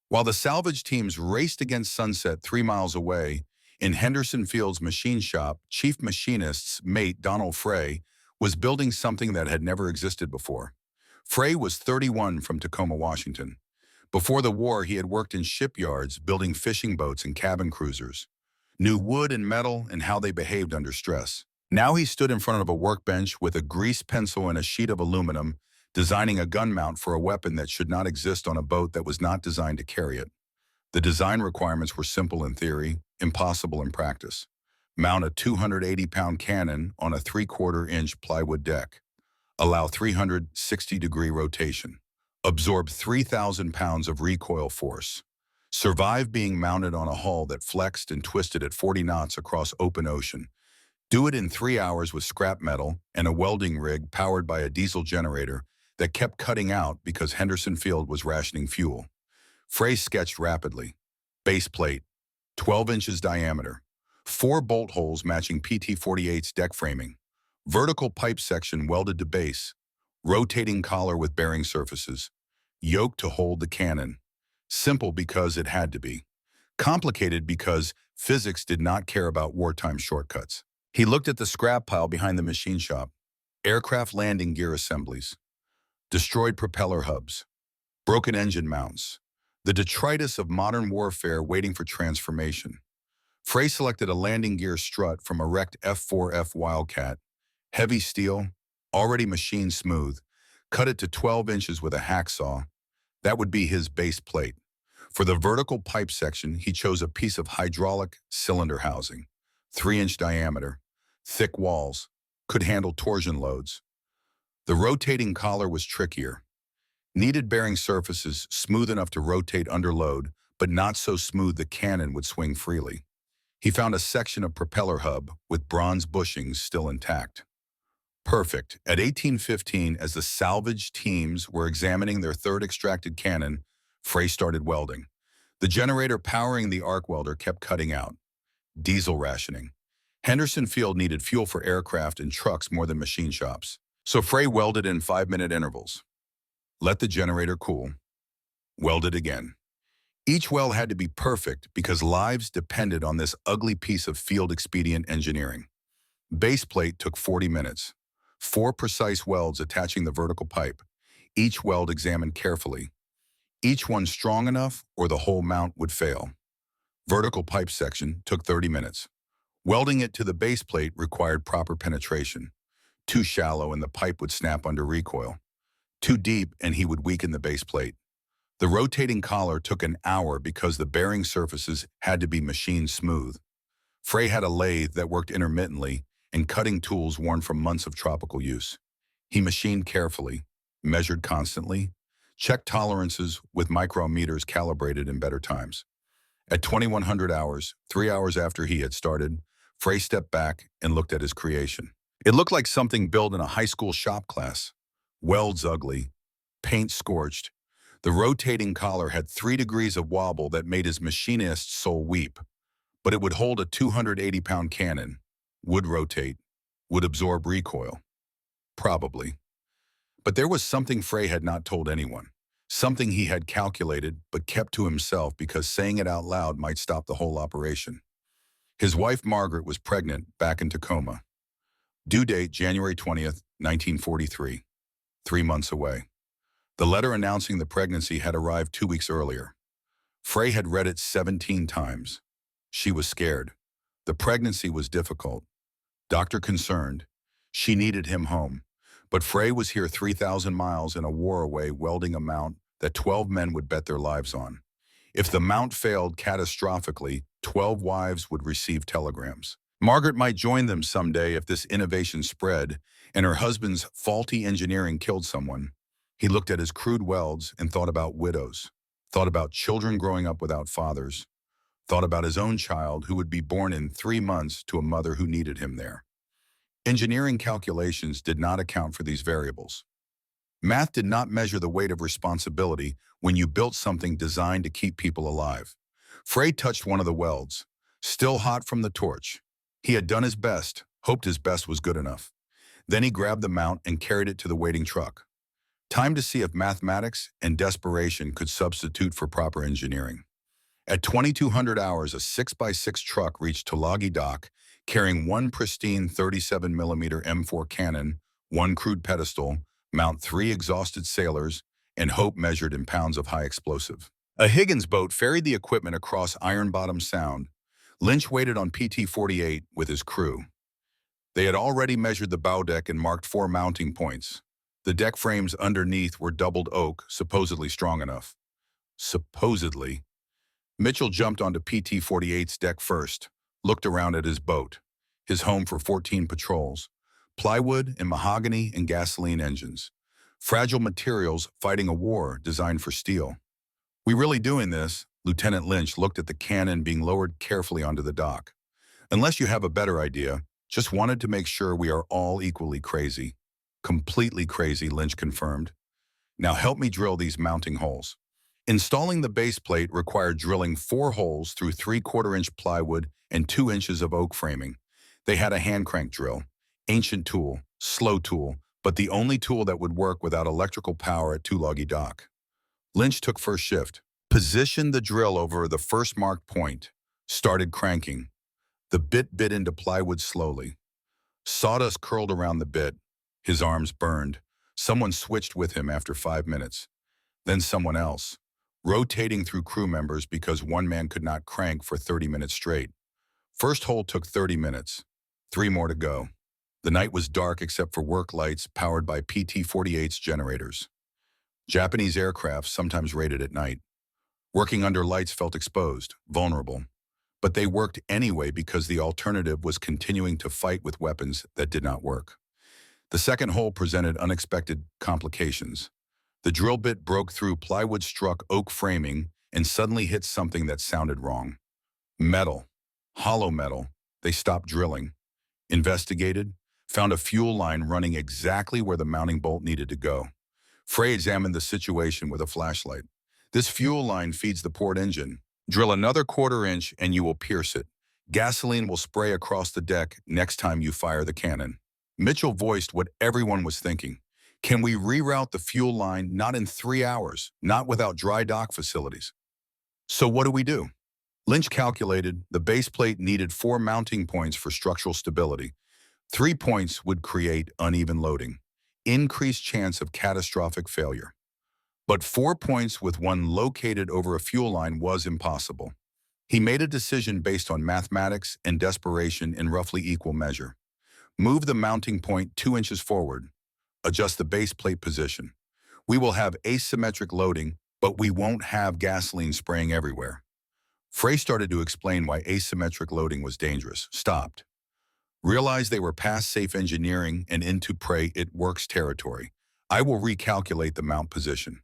While the salvage teams raced against sunset 3 miles away, in Henderson Field's machine shop, Chief Machinist's mate Donald Frey was building something that had never existed before. Frey was 31 from Tacoma, Washington. Before the war, he had worked in shipyards, building fishing boats and cabin cruisers. Knew wood and metal and how they behaved under stress. Now he stood in front of a workbench with a greased pencil and a sheet of aluminum, designing a gun mount for a weapon that should not exist on a boat that was not designed to carry it. The design requirements were simple in theory, impossible in practice. Mount a 280-pound cannon on a 3/4-inch plywood deck. Allow 360-degree rotation. Absorb 3,000 pounds of recoil force. Survive being mounted on a hull that flexed and twisted at 40 knots across open ocean. Do it in 3 hours with scrap metal and a welding rig powered by a diesel generator that kept cutting out because Henderson Field was rationing fuel. Frey sketched rapidly. Base plate, 12 inches diameter. 4 bolt holes matching PT-48's deck framing, vertical pipe section welded to base, rotating collar with bearing surfaces, yoke to hold the cannon. Simple because it had to be. Complicated because physics did not care about wartime shortcuts. He looked at the scrap pile behind the machine shop. Aircraft landing gear assemblies, destroyed propeller hubs, broken engine mounts, the detritus of modern warfare waiting for transformation. Frey selected a landing gear strut from a wrecked F-4F Wildcat, heavy steel, already machine smooth, cut it to 12 inches with a hacksaw. That would be his base plate. For the vertical pipe section, he chose a piece of hydraulic cylinder housing, 3-inch diameter, thick walls, could handle torsion loads. The rotating collar was trickier. Needed bearing surfaces smooth enough to rotate under load, but not so smooth the cannon would swing freely. He found a section of propeller hub with bronze bushings still intact. Perfect. At 1815, as the salvage teams were examining their third extracted cannon, Frey started welding. The generator powering the arc welder kept cutting out. Diesel rationing. Henderson Field needed fuel for aircraft and trucks more than machine shops. So Frey welded in 5-minute intervals. Let the generator cool. Welded again. Each weld had to be perfect because lives depended on this ugly piece of field expedient engineering. Base plate took 40 minutes. 4 precise welds attaching the vertical pipe, each weld examined carefully. Each one strong enough or the whole mount would fail. Vertical pipe section took 30 minutes. Welding it to the base plate required proper penetration. Too shallow and the pipe would snap under recoil. Too deep and he would weaken the base plate. The rotating collar took an hour because the bearing surfaces had to be machine smooth. Frey had a lathe that worked intermittently and cutting tools worn from months of tropical use. He machined carefully, measured constantly, checked tolerances with micrometers calibrated in better times. At 2100 hours, 3 hours after he had started, Frey stepped back and looked at his creation. It looked like something built in a high school shop class. Welds ugly, paint scorched. The rotating collar had 3 degrees of wobble that made his machinist's soul weep. But it would hold a 280-pound cannon, would rotate, would absorb recoil. Probably. But there was something Frey had not told anyone. Something he had calculated but kept to himself because saying it out loud might stop the whole operation. His wife Margaret was pregnant back in Tacoma. Due date January 20th, 1943. 3 months away. The letter announcing the pregnancy had arrived 2 weeks earlier. Frey had read it 17 times. She was scared. The pregnancy was difficult. Doctor concerned. She needed him home. But Frey was here 3,000 miles in a war away welding a mount that 12 men would bet their lives on. If the mount failed catastrophically, 12 wives would receive telegrams. Margaret might join them someday if this innovation spread and her husband's faulty engineering killed someone. He looked at his crude welds and thought about widows, thought about children growing up without fathers, thought about his own child who would be born in 3 months to a mother who needed him there. Engineering calculations did not account for these variables. Math did not measure the weight of responsibility when you built something designed to keep people alive. Frey touched one of the welds, still hot from the torch. He had done his best, hoped his best was good enough. Then he grabbed the mount and carried it to the waiting truck. Time to see if mathematics and desperation could substitute for proper engineering. At 2200 hours, a 6x6 truck reached Tulagi Dock, carrying 1 pristine 37mm M4 cannon, 1 crude pedestal, mount 3 exhausted sailors, and hope measured in pounds of high explosive. A Higgins boat ferried the equipment across Iron Bottom Sound. Lynch waited on PT-48 with his crew. They had already measured the bow deck and marked 4 mounting points. The deck frames underneath were doubled oak, supposedly strong enough. Supposedly. Mitchell jumped onto PT-48's deck first, looked around at his boat, his home for 14 patrols, plywood and mahogany and gasoline engines, fragile materials fighting a war designed for steel. "We really doing this?" Lieutenant Lynch looked at the cannon being lowered carefully onto the dock. "Unless you have a better idea, just wanted to make sure we are all equally crazy." "Completely crazy," Lynch confirmed. "Now help me drill these mounting holes." Installing the base plate required drilling 4 holes through 3/4-inch plywood and 2 inches of oak framing. They had a hand crank drill, ancient tool, slow tool, but the only tool that would work without electrical power at Tulagi Dock. Lynch took first shift, positioned the drill over the first marked point, started cranking. The bit into plywood slowly. Sawdust curled around the bit. His arms burned. Someone switched with him after 5 minutes. Then someone else, rotating through crew members because one man could not crank for 30 minutes straight. First hole took 30 minutes. 3 more to go. The night was dark except for work lights powered by PT-48's generators. Japanese aircraft sometimes raided at night. Working under lights felt exposed, vulnerable. But they worked anyway because the alternative was continuing to fight with weapons that did not work. The second hole presented unexpected complications. The drill bit broke through plywood-struck oak framing and suddenly hit something that sounded wrong. Metal. Hollow metal. They stopped drilling. Investigated. Found a fuel line running exactly where the mounting bolt needed to go. Frey examined the situation with a flashlight. This fuel line feeds the port engine. Drill another 1/4 inch and you will pierce it. Gasoline will spray across the deck next time you fire the cannon. Mitchell voiced what everyone was thinking. Can we reroute the fuel line not in 3 hours, not without dry dock facilities? So what do? Lynch calculated the base plate needed 4 mounting points for structural stability. 3 points would create uneven loading, increased chance of catastrophic failure. But 4 points with one located over a fuel line was impossible. He made a decision based on mathematics and desperation in roughly equal measure. Move the mounting point 2 inches forward. Adjust the base plate position. We will have asymmetric loading, but we won't have gasoline spraying everywhere. Frey started to explain why asymmetric loading was dangerous. Stopped. Realized they were past safe engineering and into pray it works territory. I will recalculate the mount position.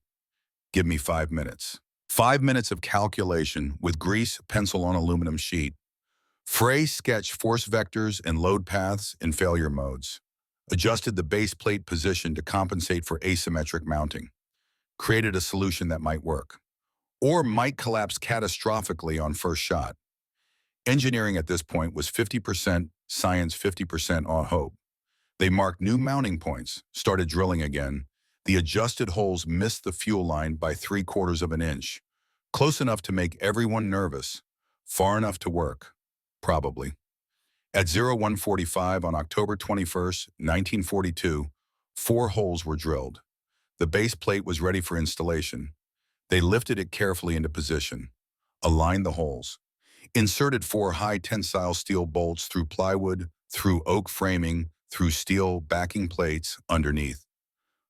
Give me 5 minutes. 5 minutes of calculation with grease, pencil on aluminum sheet. Frey sketched force vectors and load paths in failure modes. Adjusted the base plate position to compensate for asymmetric mounting. Created a solution that might work, or might collapse catastrophically on first shot. Engineering at this point was 50% science, 50% on hope. They marked new mounting points, started drilling again. The adjusted holes missed the fuel line by 3/4 of an inch. Close enough to make everyone nervous. Far enough to work. Probably. At 01:45 on October 21st, 1942, 4 holes were drilled. The base plate was ready for installation. They lifted it carefully into position. Aligned the holes. Inserted 4 high-tensile steel bolts through plywood, through oak framing, through steel backing plates underneath.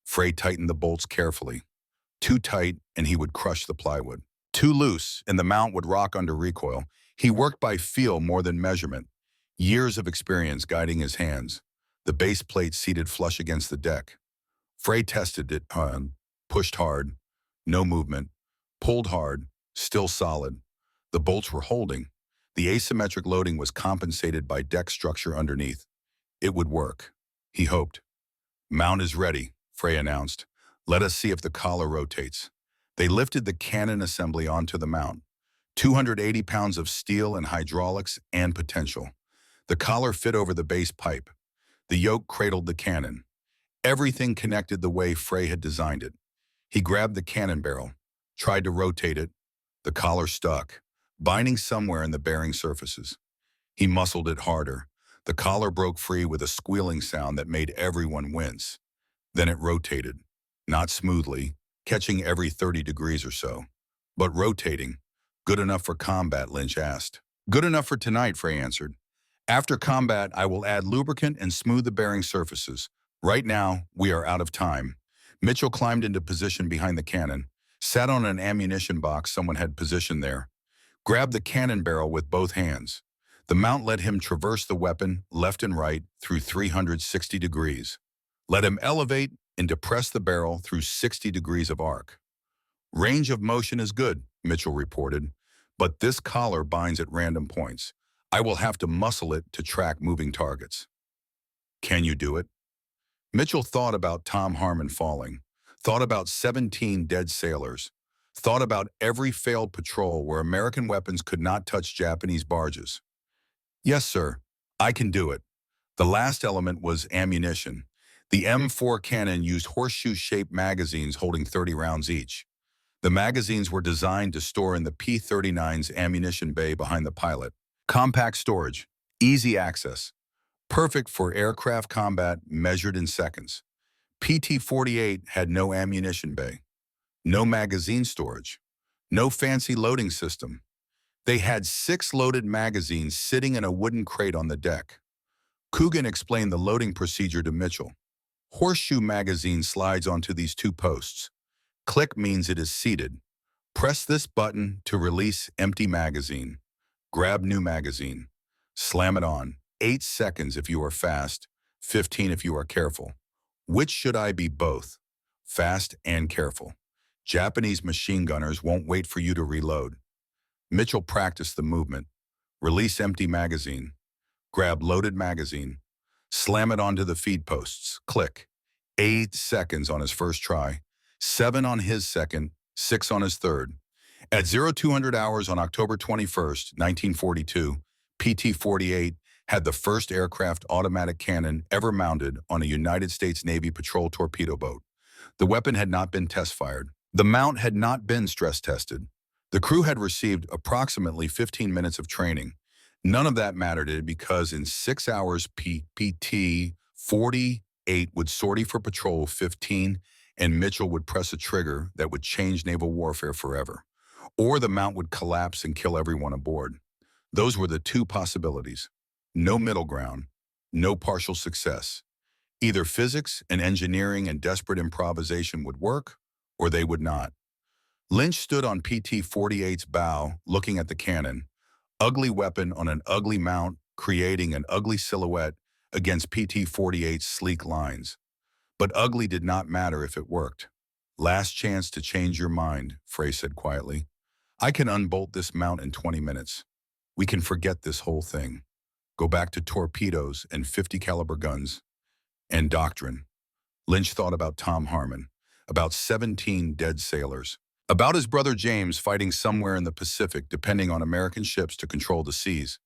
Frey tightened the bolts carefully. Too tight, and he would crush the plywood. Too loose, and the mount would rock under recoil. He worked by feel more than measurement. Years of experience guiding his hands. The base plate seated flush against the deck. Frey tested it, pushed hard. No movement. Pulled hard. Still solid. The bolts were holding. The asymmetric loading was compensated by deck structure underneath. It would work. He hoped. Mount is ready, Frey announced. Let us see if the collar rotates. They lifted the cannon assembly onto the mount. 280 pounds of steel and hydraulics and potential. The collar fit over the base pipe. The yoke cradled the cannon. Everything connected the way Frey had designed it. He grabbed the cannon barrel, tried to rotate it. The collar stuck, binding somewhere in the bearing surfaces. He muscled it harder. The collar broke free with a squealing sound that made everyone wince. Then it rotated, not smoothly, catching every 30 degrees or so, but rotating. Good enough for combat, Lynch asked. Good enough for tonight, Frey answered. After combat, I will add lubricant and smooth the bearing surfaces. Right now, we are out of time. Mitchell climbed into position behind the cannon, sat on an ammunition box someone had positioned there, grabbed the cannon barrel with both hands. The mount let him traverse the weapon left and right through 360 degrees. Let him elevate and depress the barrel through 60 degrees of arc. Range of motion is good, Mitchell reported, but this collar binds at random points. I will have to muscle it to track moving targets. Can you do it? Mitchell thought about Tom Harmon falling, thought about 17 dead sailors, Thought about every failed patrol where American weapons could not touch Japanese barges. Yes, sir. I can do it. The last element was ammunition. The M4 cannon used horseshoe-shaped magazines holding 30 rounds each. The magazines were designed to store in the P-39's ammunition bay behind the pilot. Compact storage, easy access, perfect for aircraft combat measured in seconds. PT-48 had no ammunition bay, no magazine storage, no fancy loading system. They had 6 loaded magazines sitting in a wooden crate on the deck. Coogan explained the loading procedure to Mitchell. Horseshoe magazine slides onto these 2 posts. Click means it is seated. Press this button to release empty magazine. Grab new magazine. Slam it on. 8 seconds if you are fast, 15 if you are careful. Which should I be both? Fast and careful. Japanese machine gunners won't wait for you to reload. Mitchell practiced the movement. Release empty magazine. Grab loaded magazine. Slam it onto the feed posts. Click. 8 seconds on his first try. 7 on his second. 6 on his third. At 0200 hours on October 21st, 1942, PT-48 had the first aircraft automatic cannon ever mounted on a United States Navy patrol torpedo boat. The weapon had not been test-fired. The mount had not been stress-tested. The crew had received approximately 15 minutes of training. None of that mattered because in 6 hours, PT-48 would sortie for patrol 15 and Mitchell would press a trigger that would change naval warfare forever. Or the mount would collapse and kill everyone aboard. Those were the 2 possibilities. No middle ground, no partial success. Either physics and engineering and desperate improvisation would work, or they would not. Lynch stood on PT-48's bow, looking at the cannon, ugly weapon on an ugly mount, creating an ugly silhouette against PT-48's sleek lines. But ugly did not matter if it worked. Last chance to change your mind, Frey said quietly. I can unbolt this mount in 20 minutes. We can forget this whole thing. Go back to torpedoes and 50 caliber guns. And doctrine. Lynch thought about Tom Harmon, about 17 dead sailors, about his brother James fighting somewhere in the Pacific depending on American ships to control the seas,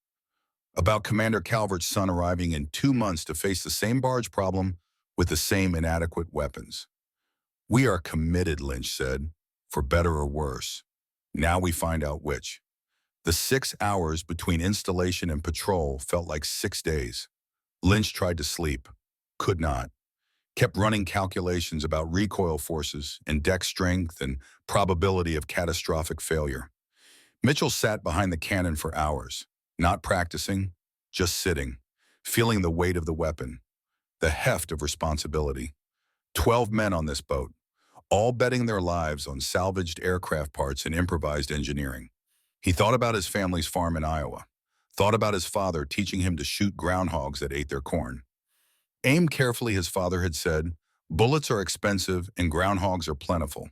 about Commander Calvert's son arriving in 2 months to face the same barge problem with the same inadequate weapons. We are committed, Lynch said, for better or worse. Now we find out which. The 6 hours between installation and patrol felt like 6 days. Lynch tried to sleep. Could not. Kept running calculations about recoil forces and deck strength and probability of catastrophic failure. Mitchell sat behind the cannon for hours, not practicing, just sitting, feeling the weight of the weapon, the heft of responsibility. 12 men on this boat, all betting their lives on salvaged aircraft parts and improvised engineering. He thought about his family's farm in Iowa, thought about his father teaching him to shoot groundhogs that ate their corn. Aim carefully, his father had said. Bullets are expensive and groundhogs are plentiful.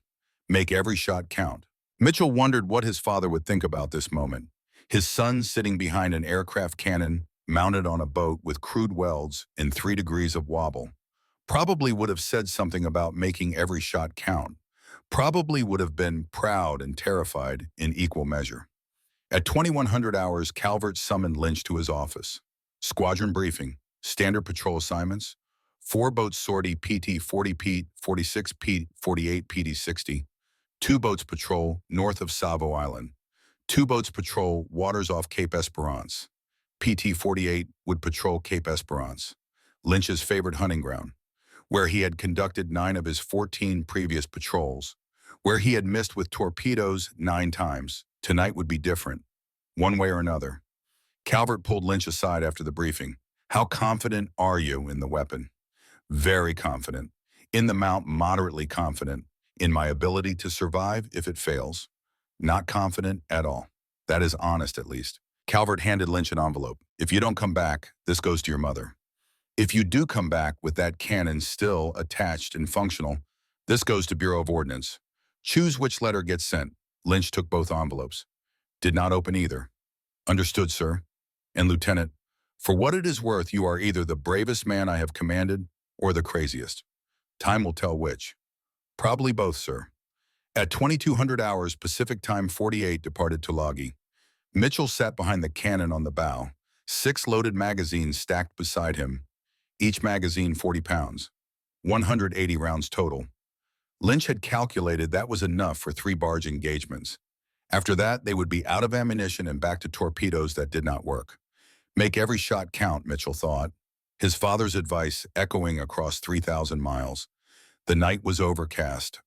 Make every shot count. Mitchell wondered what his father would think about this moment. His son sitting behind an aircraft cannon, mounted on a boat with crude welds and 3 degrees of wobble. Probably would have said something about making every shot count. Probably would have been proud and terrified in equal measure. At 2100 hours, Calvert summoned Lynch to his office. Squadron briefing. Standard patrol assignments, 4 boats sortie PT-40 Pete, 46 Pete, 48 PT-60, 2 boats patrol north of Savo Island, 2 boats patrol waters off Cape Esperance. PT-48 would patrol Cape Esperance, Lynch's favorite hunting ground, where he had conducted 9 of his 14 previous patrols, where he had missed with torpedoes 9 times. Tonight would be different, one way or another. Calvert pulled Lynch aside after the briefing. How confident are you in the weapon? Very confident. In the mount, moderately confident. In my ability to survive if it fails. Not confident at all. That is honest, at least. Calvert handed Lynch an envelope. If you don't come back, this goes to your mother. If you do come back with that cannon still attached and functional, this goes to Bureau of Ordnance. Choose which letter gets sent. Lynch took both envelopes. Did not open either. Understood, sir. And Lieutenant, for what it is worth, you are either the bravest man I have commanded or the craziest. Time will tell which. Probably both, sir. At 2200 hours Pacific Time 48 departed Tulagi. Mitchell sat behind the cannon on the bow, 6 loaded magazines stacked beside him, each magazine 40 pounds, 180 rounds total. Lynch had calculated that was enough for 3 barge engagements. After that, they would be out of ammunition and back to torpedoes that did not work. Make every shot count, Mitchell thought, his father's advice echoing across 3,000 miles. The night was overcast.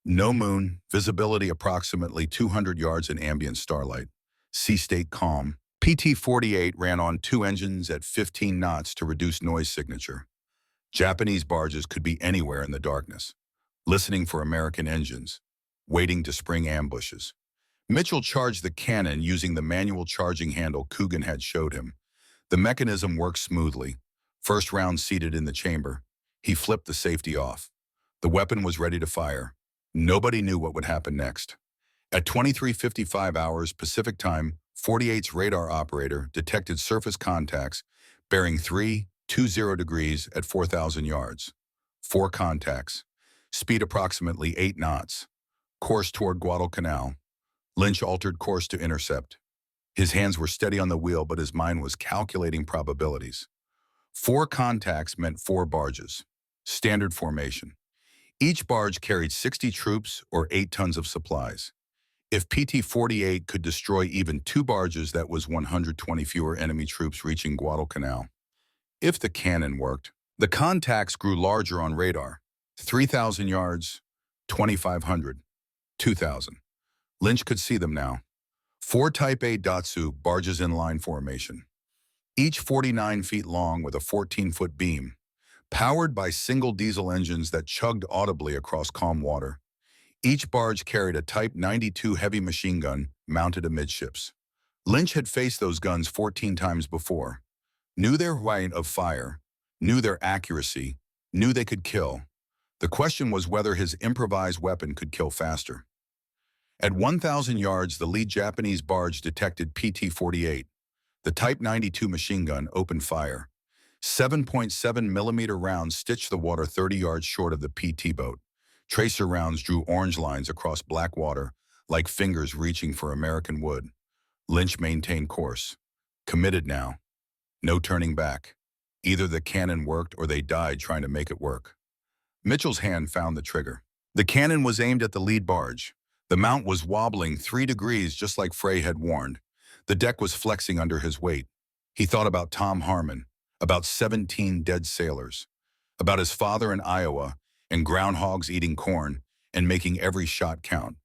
No moon, visibility approximately 200 yards in ambient starlight. Sea state calm. PT-48 ran on 2 engines at 15 knots to reduce noise signature. Japanese barges could be anywhere in the darkness, listening for American engines, waiting to spring ambushes. Mitchell charged the cannon using the manual charging handle Coogan had showed him. The mechanism worked smoothly. First round seated in the chamber. He flipped the safety off. The weapon was ready to fire. Nobody knew what would happen next. At 23:55 hours Pacific Time, 48's radar operator detected surface contacts bearing 320 degrees at 4,000 yards. 4 contacts. Speed approximately 8 knots. Course toward Guadalcanal. Lynch altered course to intercept. His hands were steady on the wheel, but his mind was calculating probabilities. 4 contacts meant 4 barges. Standard formation. Each barge carried 60 troops or 8 tons of supplies. If PT-48 could destroy even 2 barges, that was 120 fewer enemy troops reaching Guadalcanal. If the cannon worked, the contacts grew larger on radar. 3,000 yards, 2,500, 2,000. Lynch could see them now. 4 Type A Datsu barges in line formation, each 49 feet long with a 14-foot beam, powered by single diesel engines that chugged audibly across calm water. Each barge carried a Type 92 heavy machine gun mounted amidships. Lynch had faced those guns 14 times before, knew their rate of fire, knew their accuracy, knew they could kill. The question was whether his improvised weapon could kill faster. At 1,000 yards, the lead Japanese barge detected PT-48. The Type 92 machine gun opened fire. 7.7 millimeter rounds stitched the water 30 yards short of the PT boat. Tracer rounds drew orange lines across black water, like fingers reaching for American wood. Lynch maintained course. Committed now. No turning back. Either the cannon worked or they died trying to make it work. Mitchell's hand found the trigger. The cannon was aimed at the lead barge. The mount was wobbling 3 degrees just like Frey had warned. The deck was flexing under his weight. He thought about Tom Harmon, about 17 dead sailors, about his father in Iowa and groundhogs eating corn and making every shot count.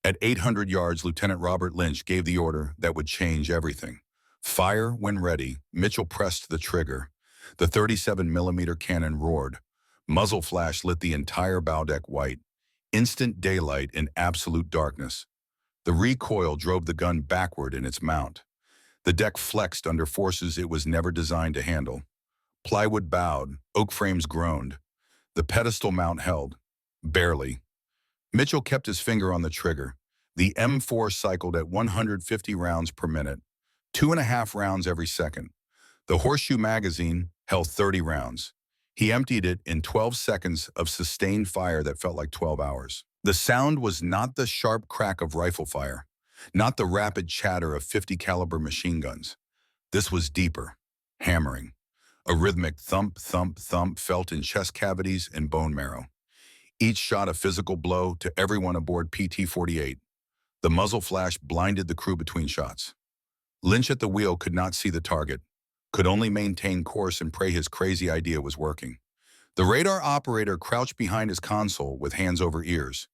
At 800 yards, Lieutenant Robert Lynch gave the order that would change everything. Fire when ready. Mitchell pressed the trigger. The 37 millimeter cannon roared. Muzzle flash lit the entire bow deck white. Instant daylight in absolute darkness. The recoil drove the gun backward in its mount. The deck flexed under forces it was never designed to handle. Plywood bowed, oak frames groaned. The pedestal mount held. Barely. Mitchell kept his finger on the trigger. The M4 cycled at 150 rounds per minute, 2.5 rounds every second. The horseshoe magazine held 30 rounds. He emptied it in 12 seconds of sustained fire that felt like 12 hours. The sound was not the sharp crack of rifle fire, not the rapid chatter of 50 caliber machine guns. This was deeper, hammering. A rhythmic thump, thump, thump felt in chest cavities and bone marrow. Each shot a physical blow to everyone aboard PT-48. The muzzle flash blinded the crew between shots. Lynch at the wheel could not see the target, could only maintain course and pray his crazy idea was working. The radar operator crouched behind his console with hands over ears.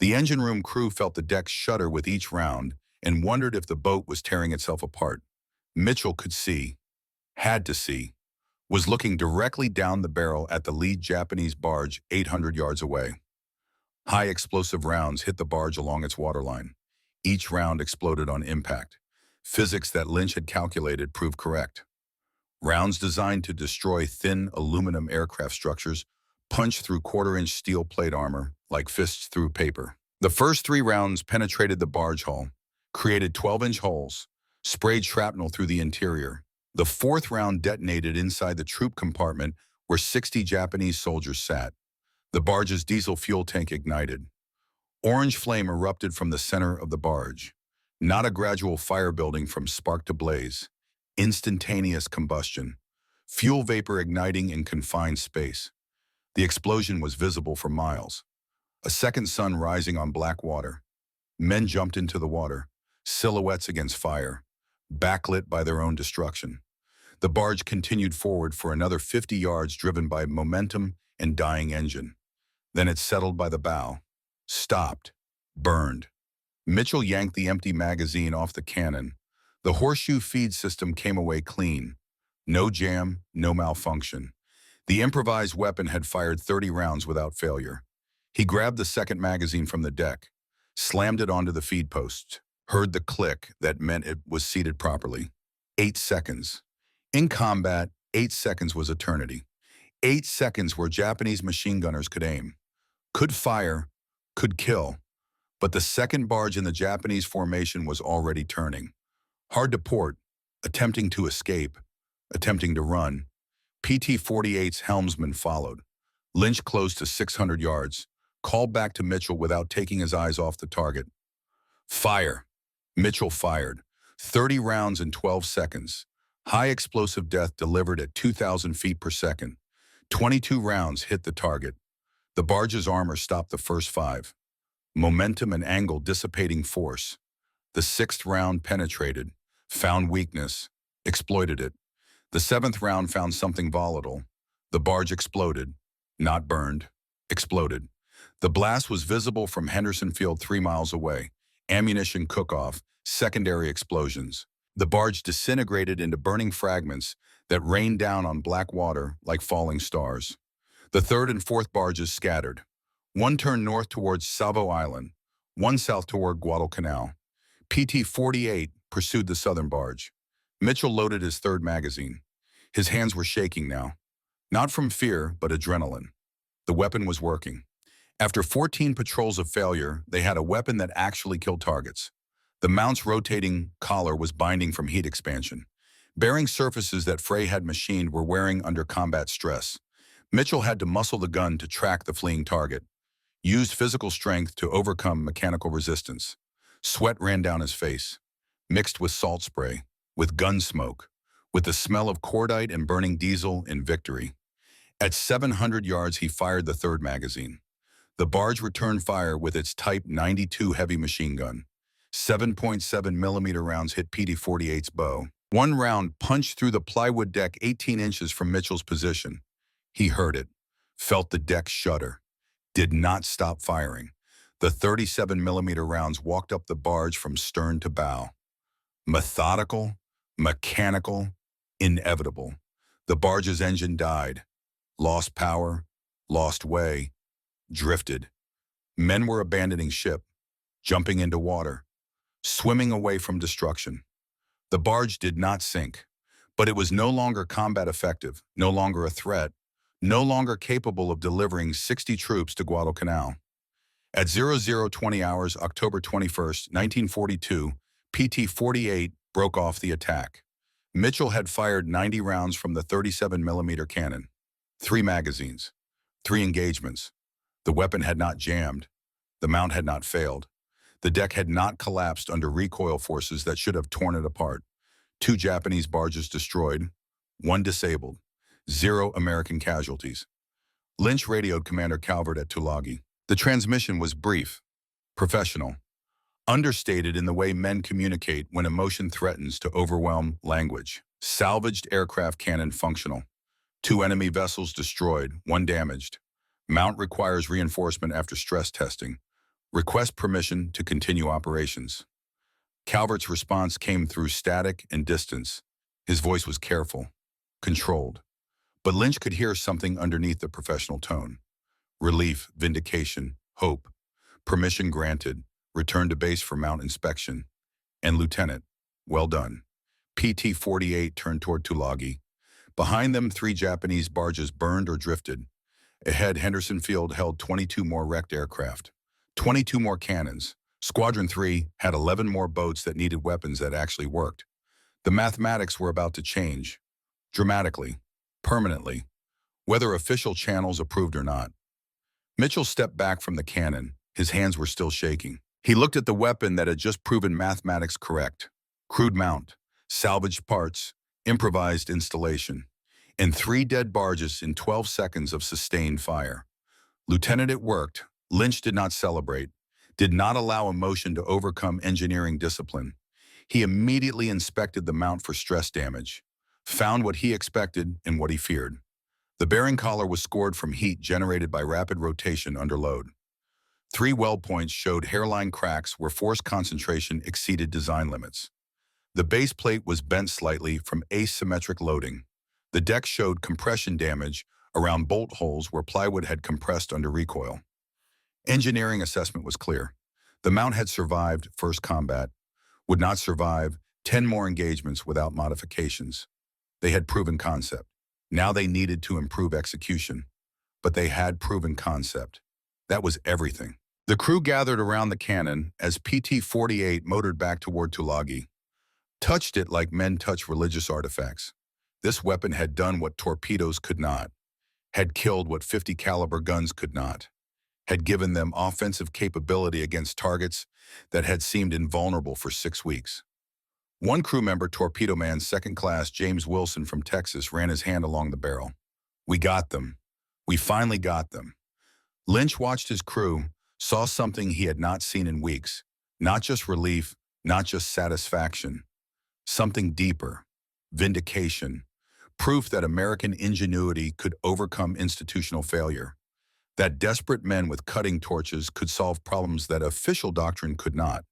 The engine room crew felt the deck shudder with each round and wondered if the boat was tearing itself apart. Mitchell could see, had to see, was looking directly down the barrel at the lead Japanese barge 800 yards away. High explosive rounds hit the barge along its waterline. Each round exploded on impact. Physics that Lynch had calculated proved correct. Rounds designed to destroy thin aluminum aircraft structures punched through quarter-inch steel plate armor like fists through paper. The first 3 rounds penetrated the barge hull, created 12-inch holes, sprayed shrapnel through the interior. The 4th round detonated inside the troop compartment where 60 Japanese soldiers sat. The barge's diesel fuel tank ignited. Orange flame erupted from the center of the barge. Not a gradual fire building from spark to blaze. Instantaneous combustion. Fuel vapor igniting in confined space. The explosion was visible for miles. A second sun rising on black water. Men jumped into the water, silhouettes against fire, backlit by their own destruction. The barge continued forward for another 50 yards driven by momentum and dying engine. Then it settled by the bow, stopped, burned. Mitchell yanked the empty magazine off the cannon. The horseshoe feed system came away clean. No jam, no malfunction. The improvised weapon had fired 30 rounds without failure. He grabbed the second magazine from the deck, slammed it onto the feed post, heard the click that meant it was seated properly. 8 seconds. In combat, 8 seconds was eternity. 8 seconds where Japanese machine gunners could aim, could fire, could kill. But the second barge in the Japanese formation was already turning. Hard to port, attempting to escape, attempting to run. PT-48's helmsman followed. Lynch closed to 600 yards, called back to Mitchell without taking his eyes off the target. Fire. Mitchell fired. 30 rounds in 12 seconds. High explosive death delivered at 2,000 feet per second. 22 rounds hit the target. The barge's armor stopped the first 5. Momentum and angle dissipating force. The 6th round penetrated, found weakness, exploited it. The 7th round found something volatile. The barge exploded, not burned, exploded. The blast was visible from Henderson Field 3 miles away. Ammunition cook-off, secondary explosions. The barge disintegrated into burning fragments that rained down on black water like falling stars. The 3rd and 4th barges scattered. One turned north towards Savo Island, one south toward Guadalcanal. PT-48 pursued the southern barge. Mitchell loaded his 3rd magazine. His hands were shaking now. Not from fear, but adrenaline. The weapon was working. After 14 patrols of failure, they had a weapon that actually killed targets. The mount's rotating collar was binding from heat expansion. Bearing surfaces that Frey had machined were wearing under combat stress. Mitchell had to muscle the gun to track the fleeing target. Used physical strength to overcome mechanical resistance. Sweat ran down his face, mixed with salt spray, with gun smoke, with the smell of cordite and burning diesel in victory. At 700 yards, he fired the 3rd magazine. The barge returned fire with its Type 92 heavy machine gun. 7.7 millimeter rounds hit PT-48's bow. One round punched through the plywood deck 18 inches from Mitchell's position. He heard it, felt the deck shudder, did not stop firing. The 37 millimeter rounds walked up the barge from stern to bow. Methodical, mechanical, inevitable. The barge's engine died, lost power, lost way, drifted. Men were abandoning ship, jumping into water, swimming away from destruction. The barge did not sink, but it was no longer combat effective, no longer a threat, no longer capable of delivering 60 troops to Guadalcanal. At 0020 hours, October 21st, 1942, PT-48 broke off the attack. Mitchell had fired 90 rounds from the 37 millimeter cannon. 3 magazines, 3 engagements. The weapon had not jammed. The mount had not failed. The deck had not collapsed under recoil forces that should have torn it apart. 2 Japanese barges destroyed, 1 disabled, 0 American casualties. Lynch radioed Commander Calvert at Tulagi. The transmission was brief, professional, understated in the way men communicate when emotion threatens to overwhelm language. Salvaged aircraft cannon functional. 2 enemy vessels destroyed, 1 damaged. Mount requires reinforcement after stress testing. Request permission to continue operations. Calvert's response came through static and distance. His voice was careful, controlled. But Lynch could hear something underneath the professional tone. Relief, vindication, hope. Permission granted. Return to base for mount inspection. And Lieutenant, well done. PT-48 turned toward Tulagi. Behind them, 3 Japanese barges burned or drifted. Ahead, Henderson Field held 22 more wrecked aircraft. 22 more cannons. Squadron 3 had 11 more boats that needed weapons that actually worked. The mathematics were about to change. Dramatically. Permanently. Whether official channels approved or not. Mitchell stepped back from the cannon, His hands were still shaking. He looked at the weapon that had just proven mathematics correct. Crude mount, salvaged parts, improvised installation, and 3 dead barges in 12 seconds of sustained fire. Lieutenant, it worked. Lynch did not celebrate, did not allow emotion to overcome engineering discipline. He immediately inspected the mount for stress damage, found what he expected and what he feared. The bearing collar was scored from heat generated by rapid rotation under load. 3 weld points showed hairline cracks where force concentration exceeded design limits. The base plate was bent slightly from asymmetric loading. The deck showed compression damage around bolt holes where plywood had compressed under recoil. Engineering assessment was clear. The mount had survived first combat, would not survive 10 more engagements without modifications. They had proven concept. Now they needed to improve execution. But they had proven concept. That was everything. The crew gathered around the cannon as PT-48 motored back toward Tulagi, touched it like men touch religious artifacts. This weapon had done what torpedoes could not, had killed what 50 caliber guns could not, had given them offensive capability against targets that had seemed invulnerable for 6 weeks. One crew member, Torpedo Man Second Class James Wilson from Texas, ran his hand along the barrel. We got them. We finally got them. Lynch watched his crew, saw something he had not seen in weeks. Not just relief, not just satisfaction. Something deeper. Vindication. Proof that American ingenuity could overcome institutional failure. That desperate men with cutting torches could solve problems that official doctrine could not.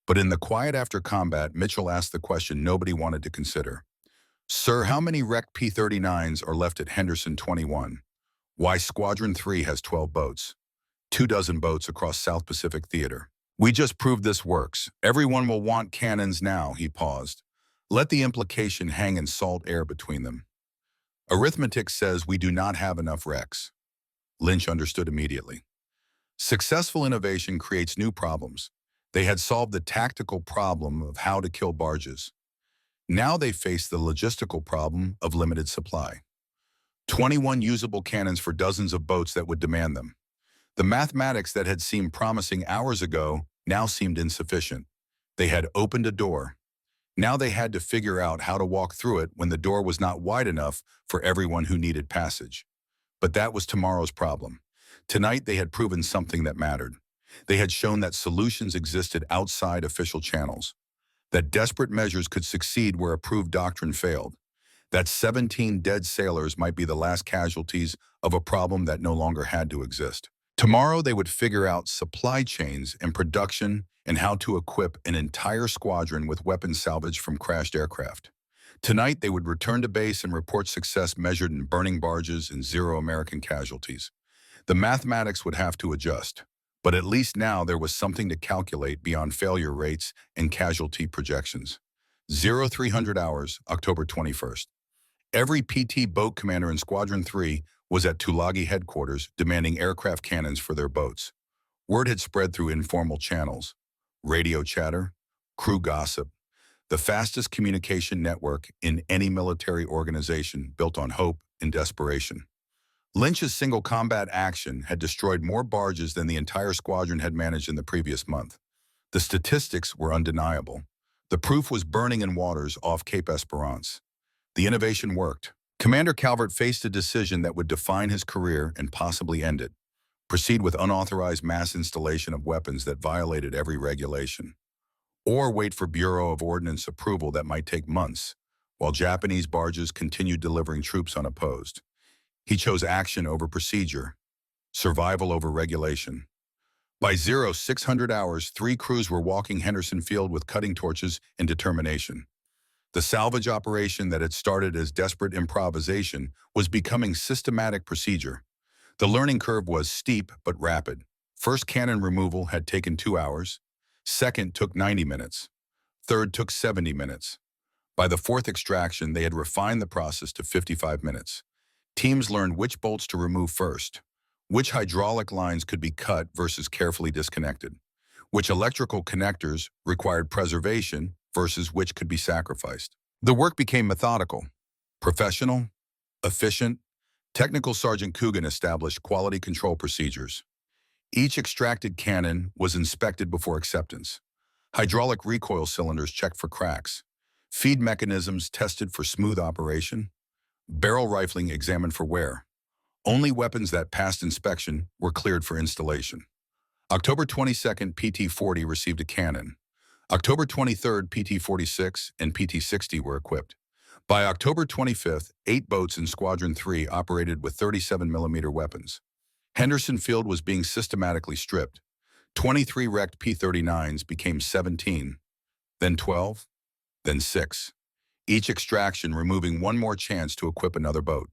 But in the quiet after combat, Mitchell asked the question nobody wanted to consider. Sir, how many wrecked P-39s are left at Henderson 21? Why Squadron 3 has 12 boats. 24 boats across South Pacific Theater. We just proved this works. Everyone will want cannons now, he paused. Let the implication hang in salt air between them. Arithmetic says we do not have enough wrecks. Lynch understood immediately. Successful innovation creates new problems. They had solved the tactical problem of how to kill barges. Now they faced the logistical problem of limited supply. 21 usable cannons for dozens of boats that would demand them. The mathematics that had seemed promising hours ago now seemed insufficient. They had opened a door. Now they had to figure out how to walk through it when the door was not wide enough for everyone who needed passage. But that was tomorrow's problem. Tonight they had proven something that mattered. They had shown that solutions existed outside official channels, that desperate measures could succeed where approved doctrine failed, that 17 dead sailors might be the last casualties of a problem that no longer had to exist. Tomorrow they would figure out supply chains and production and how to equip an entire squadron with weapons salvaged from crashed aircraft. Tonight they would return to base and report success measured in burning barges and 0 American casualties. The mathematics would have to adjust. But at least now there was something to calculate beyond failure rates and casualty projections. 0300 hours, October 21st. Every PT boat commander in Squadron 3 was at Tulagi headquarters demanding aircraft cannons for their boats. Word had spread through informal channels, radio chatter, crew gossip, the fastest communication network in any military organization built on hope and desperation. Lynch's single combat action had destroyed more barges than the entire squadron had managed in the previous month. The statistics were undeniable. The proof was burning in waters off Cape Esperance. The innovation worked. Commander Calvert faced a decision that would define his career and possibly end it. Proceed with unauthorized mass installation of weapons that violated every regulation. Or wait for Bureau of Ordnance approval that might take months, while Japanese barges continued delivering troops unopposed. He chose action over procedure, survival over regulation. By 0600 hours, 3 crews were walking Henderson Field with cutting torches and determination. The salvage operation that had started as desperate improvisation was becoming systematic procedure. The learning curve was steep but rapid. First cannon removal had taken 2 hours. Second took 90 minutes. Third took 70 minutes. By the 4th extraction, they had refined the process to 55 minutes. Teams learned which bolts to remove first, which hydraulic lines could be cut versus carefully disconnected, which electrical connectors required preservation versus which could be sacrificed. The work became methodical, professional, efficient. Technical Sergeant Coogan established quality control procedures. Each extracted cannon was inspected before acceptance. Hydraulic recoil cylinders checked for cracks. Feed mechanisms tested for smooth operation. Barrel rifling examined for wear. Only weapons that passed inspection were cleared for installation. October 22nd, PT-40 received a cannon. October 23rd, PT-46 and PT-60 were equipped. By October 25th, 8 boats in Squadron 3 operated with 37mm weapons. Henderson Field was being systematically stripped. 23 wrecked P-39s became 17, then 12, then 6. Each extraction removing one more chance to equip another boat.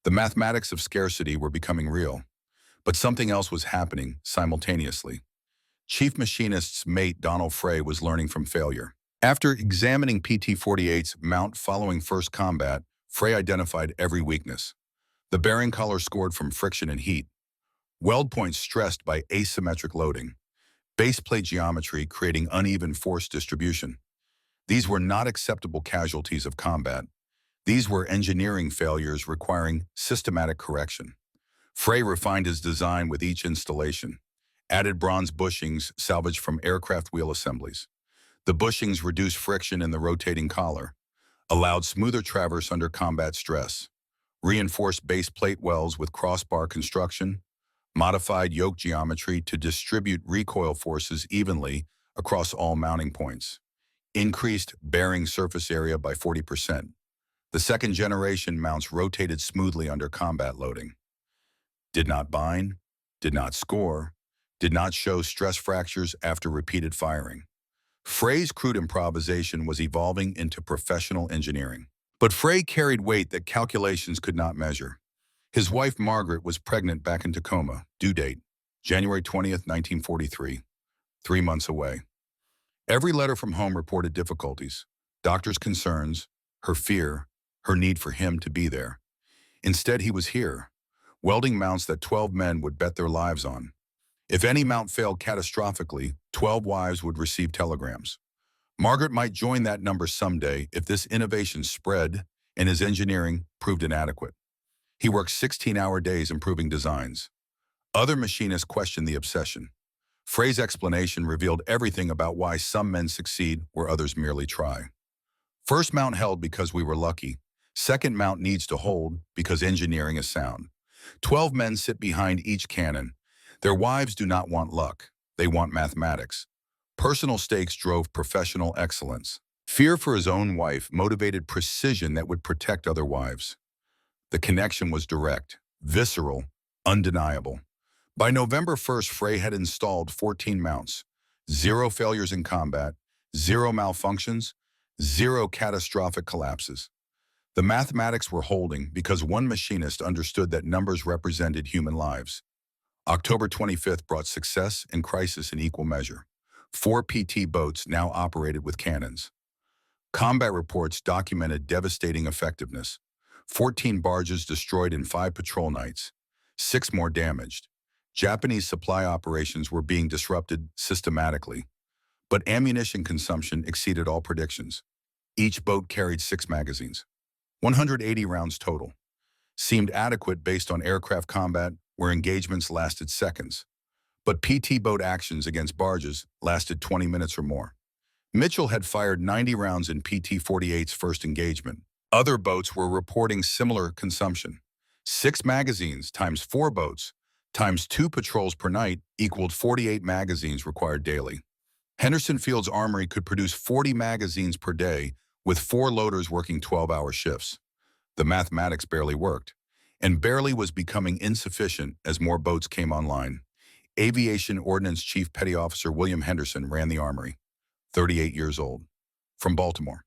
The mathematics of scarcity were becoming real. But something else was happening simultaneously. Chief Machinist's mate Donald Frey was learning from failure. After examining PT-48's mount following first combat, Frey identified every weakness. The bearing collar scored from friction and heat. Weld points stressed by asymmetric loading. Base plate geometry creating uneven force distribution. These were not acceptable casualties of combat. These were engineering failures requiring systematic correction. Frey refined his design with each installation. Added bronze bushings salvaged from aircraft wheel assemblies. The bushings reduced friction in the rotating collar, allowed smoother traverse under combat stress, reinforced base plate wells with crossbar construction, modified yoke geometry to distribute recoil forces evenly across all mounting points, increased bearing surface area by 40%. The second generation mounts rotated smoothly under combat loading. Did not bind, did not score, did not show stress fractures after repeated firing. Frey's crude improvisation was evolving into professional engineering. But Frey carried weight that calculations could not measure. His wife Margaret was pregnant back in Tacoma, due date, January 20th, 1943, 3 months away. Every letter from home reported difficulties, doctor's concerns, her fear, her need for him to be there. Instead, he was here, welding mounts that 12 men would bet their lives on. If any mount failed catastrophically, 12 wives would receive telegrams. Margaret might join that number someday if this innovation spread and his engineering proved inadequate. He worked 16-hour days improving designs. Other machinists questioned the obsession. Frey's explanation revealed everything about why some men succeed where others merely try. First mount held because we were lucky. Second mount needs to hold because engineering is sound. 12 men sit behind each cannon. Their wives do not want luck. They want mathematics. Personal stakes drove professional excellence. Fear for his own wife motivated precision that would protect other wives. The connection was direct, visceral, undeniable. By November 1st, Frey had installed 14 mounts, 0 failures in combat, 0 malfunctions, 0 catastrophic collapses. The mathematics were holding because one machinist understood that numbers represented human lives. October 25th brought success and crisis in equal measure. 4 PT boats now operated with cannons. Combat reports documented devastating effectiveness. 14 barges destroyed in 5 patrol nights. 6 more damaged. Japanese supply operations were being disrupted systematically. But ammunition consumption exceeded all predictions. Each boat carried 6 magazines. 180 rounds total. Seemed adequate based on aircraft combat where engagements lasted seconds. But PT boat actions against barges lasted 20 minutes or more. Mitchell had fired 90 rounds in PT-48's first engagement. Other boats were reporting similar consumption. 6 magazines times 4 boats times 2 patrols per night equaled 48 magazines required daily. Henderson Field's armory could produce 40 magazines per day with 4 loaders working 12-hour shifts. The mathematics barely worked, and barely was becoming insufficient as more boats came online. Aviation Ordnance Chief Petty Officer William Henderson ran the armory, 38 years old, from Baltimore.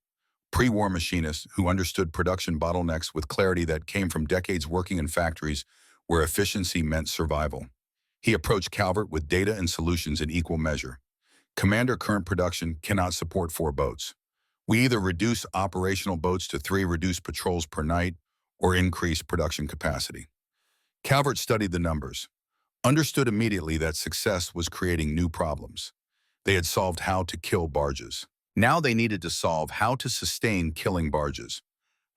Pre-war machinist who understood production bottlenecks with clarity that came from decades working in factories where efficiency meant survival. He approached Calvert with data and solutions in equal measure. Commander, current production cannot support 4 boats. We either reduce operational boats to 3 reduced patrols per night or increase production capacity. Calvert studied the numbers, understood immediately that success was creating new problems. They had solved how to kill barges. Now they needed to solve how to sustain killing barges.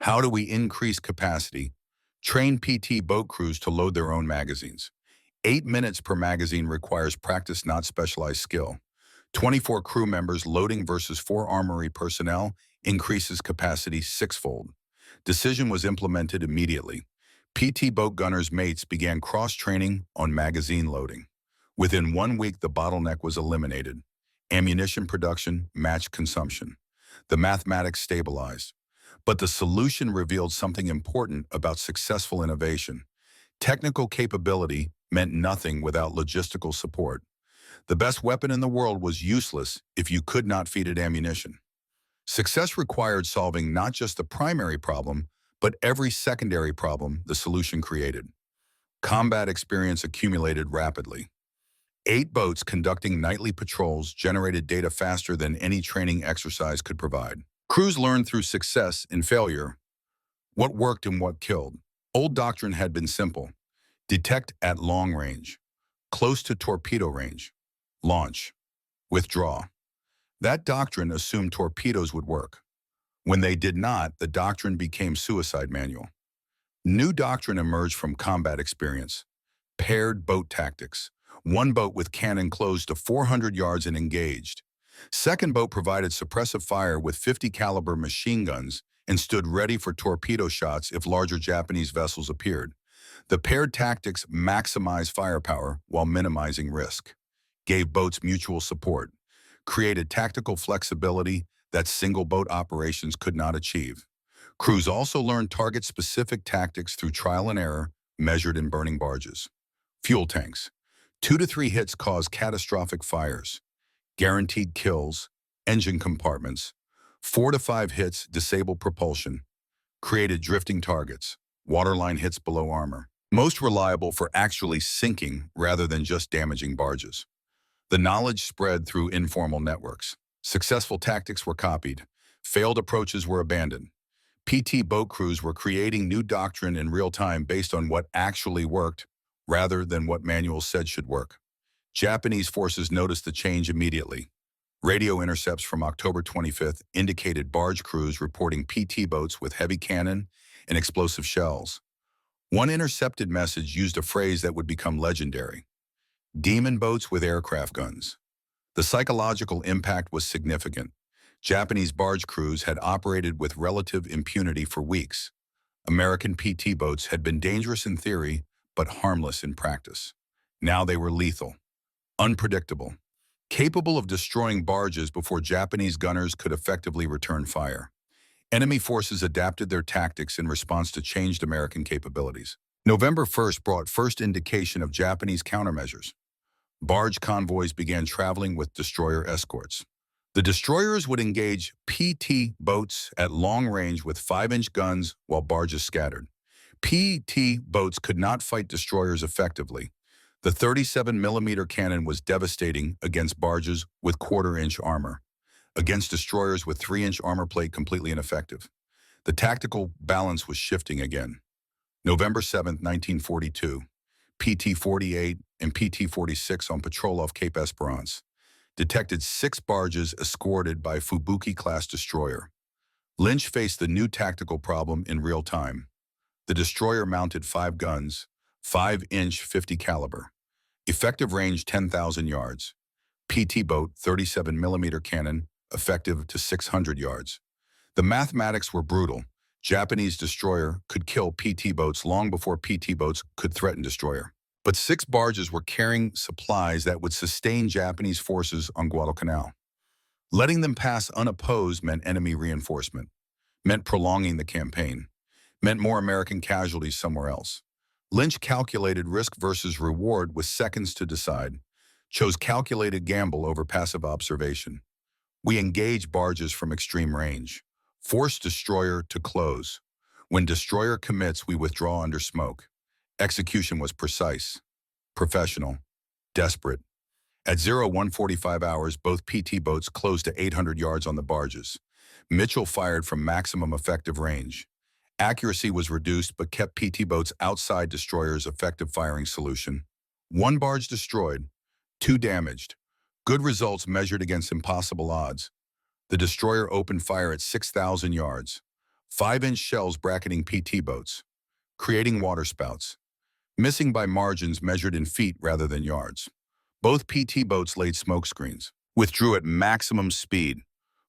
How do we increase capacity, train PT boat crews to load their own magazines, 8 minutes per magazine requires practice, not specialized skill. 24 crew members loading versus 4 armory personnel increases capacity sixfold. Decision was implemented immediately. PT boat gunners' mates began cross-training on magazine loading. Within 1 week, the bottleneck was eliminated. Ammunition production matched consumption. The mathematics stabilized. But the solution revealed something important about successful innovation. Technical capability meant nothing without logistical support. The best weapon in the world was useless if you could not feed it ammunition. Success required solving not just the primary problem, but every secondary problem the solution created. Combat experience accumulated rapidly. 8 boats conducting nightly patrols generated data faster than any training exercise could provide. Crews learned through success and failure what worked and what killed. Old doctrine had been simple. Detect at long range, close to torpedo range, launch, withdraw. That doctrine assumed torpedoes would work. When they did not, the doctrine became suicide manual. New doctrine emerged from combat experience. Paired boat tactics. One boat with cannon closed to 400 yards and engaged. Second boat provided suppressive fire with 50 caliber machine guns and stood ready for torpedo shots if larger Japanese vessels appeared. The paired tactics maximized firepower while minimizing risk, gave boats mutual support, created tactical flexibility that single boat operations could not achieve. Crews also learned target-specific tactics through trial and error measured in burning barges. Fuel tanks. 2 to 3 hits caused catastrophic fires. Guaranteed kills, engine compartments. 4 to 5 hits disabled propulsion. Created drifting targets, waterline hits below armor. Most reliable for actually sinking rather than just damaging barges. The knowledge spread through informal networks. Successful tactics were copied. Failed approaches were abandoned. PT boat crews were creating new doctrine in real time based on what actually worked rather than what manuals said should work. Japanese forces noticed the change immediately. Radio intercepts from October 25th indicated barge crews reporting PT boats with heavy cannon and explosive shells. One intercepted message used a phrase that would become legendary: demon boats with aircraft guns. The psychological impact was significant. Japanese barge crews had operated with relative impunity for weeks. American PT boats had been dangerous in theory, but harmless in practice. Now they were lethal, unpredictable, capable of destroying barges before Japanese gunners could effectively return fire. Enemy forces adapted their tactics in response to changed American capabilities. November 1st brought first indication of Japanese countermeasures. Barge convoys began traveling with destroyer escorts. The destroyers would engage PT boats at long range with 5-inch guns while barges scattered. PT boats could not fight destroyers effectively. The 37mm cannon was devastating against barges with 1/4-inch armor. Against destroyers with 3-inch armor plate, completely ineffective. The tactical balance was shifting again. November 7, 1942, PT-48 and PT-46 on patrol off Cape Esperance detected 6 barges escorted by Fubuki-class destroyer. Lynch faced the new tactical problem in real time. The destroyer mounted 5 guns, 5-inch 50 caliber. Effective range 10,000 yards. PT boat 37mm cannon, effective to 600 yards. The mathematics were brutal. Japanese destroyer could kill PT boats long before PT boats could threaten destroyer. But 6 barges were carrying supplies that would sustain Japanese forces on Guadalcanal. Letting them pass unopposed meant enemy reinforcement, meant prolonging the campaign, meant more American casualties somewhere else. Lynch calculated risk versus reward with seconds to decide, chose calculated gamble over passive observation. We engage barges from extreme range, force destroyer to close. When destroyer commits, we withdraw under smoke. Execution was precise, professional, desperate. At 01:45 hours, both PT boats closed to 800 yards on the barges. Mitchell fired from maximum effective range. Accuracy was reduced but kept PT boats outside destroyer's effective firing solution. 1 barge destroyed, 2 damaged. Good results measured against impossible odds. The destroyer opened fire at 6,000 yards. 5-inch shells bracketing PT boats, creating waterspouts. missing by margins measured in feet rather than yards. Both PT boats laid smokescreens, withdrew at maximum speed,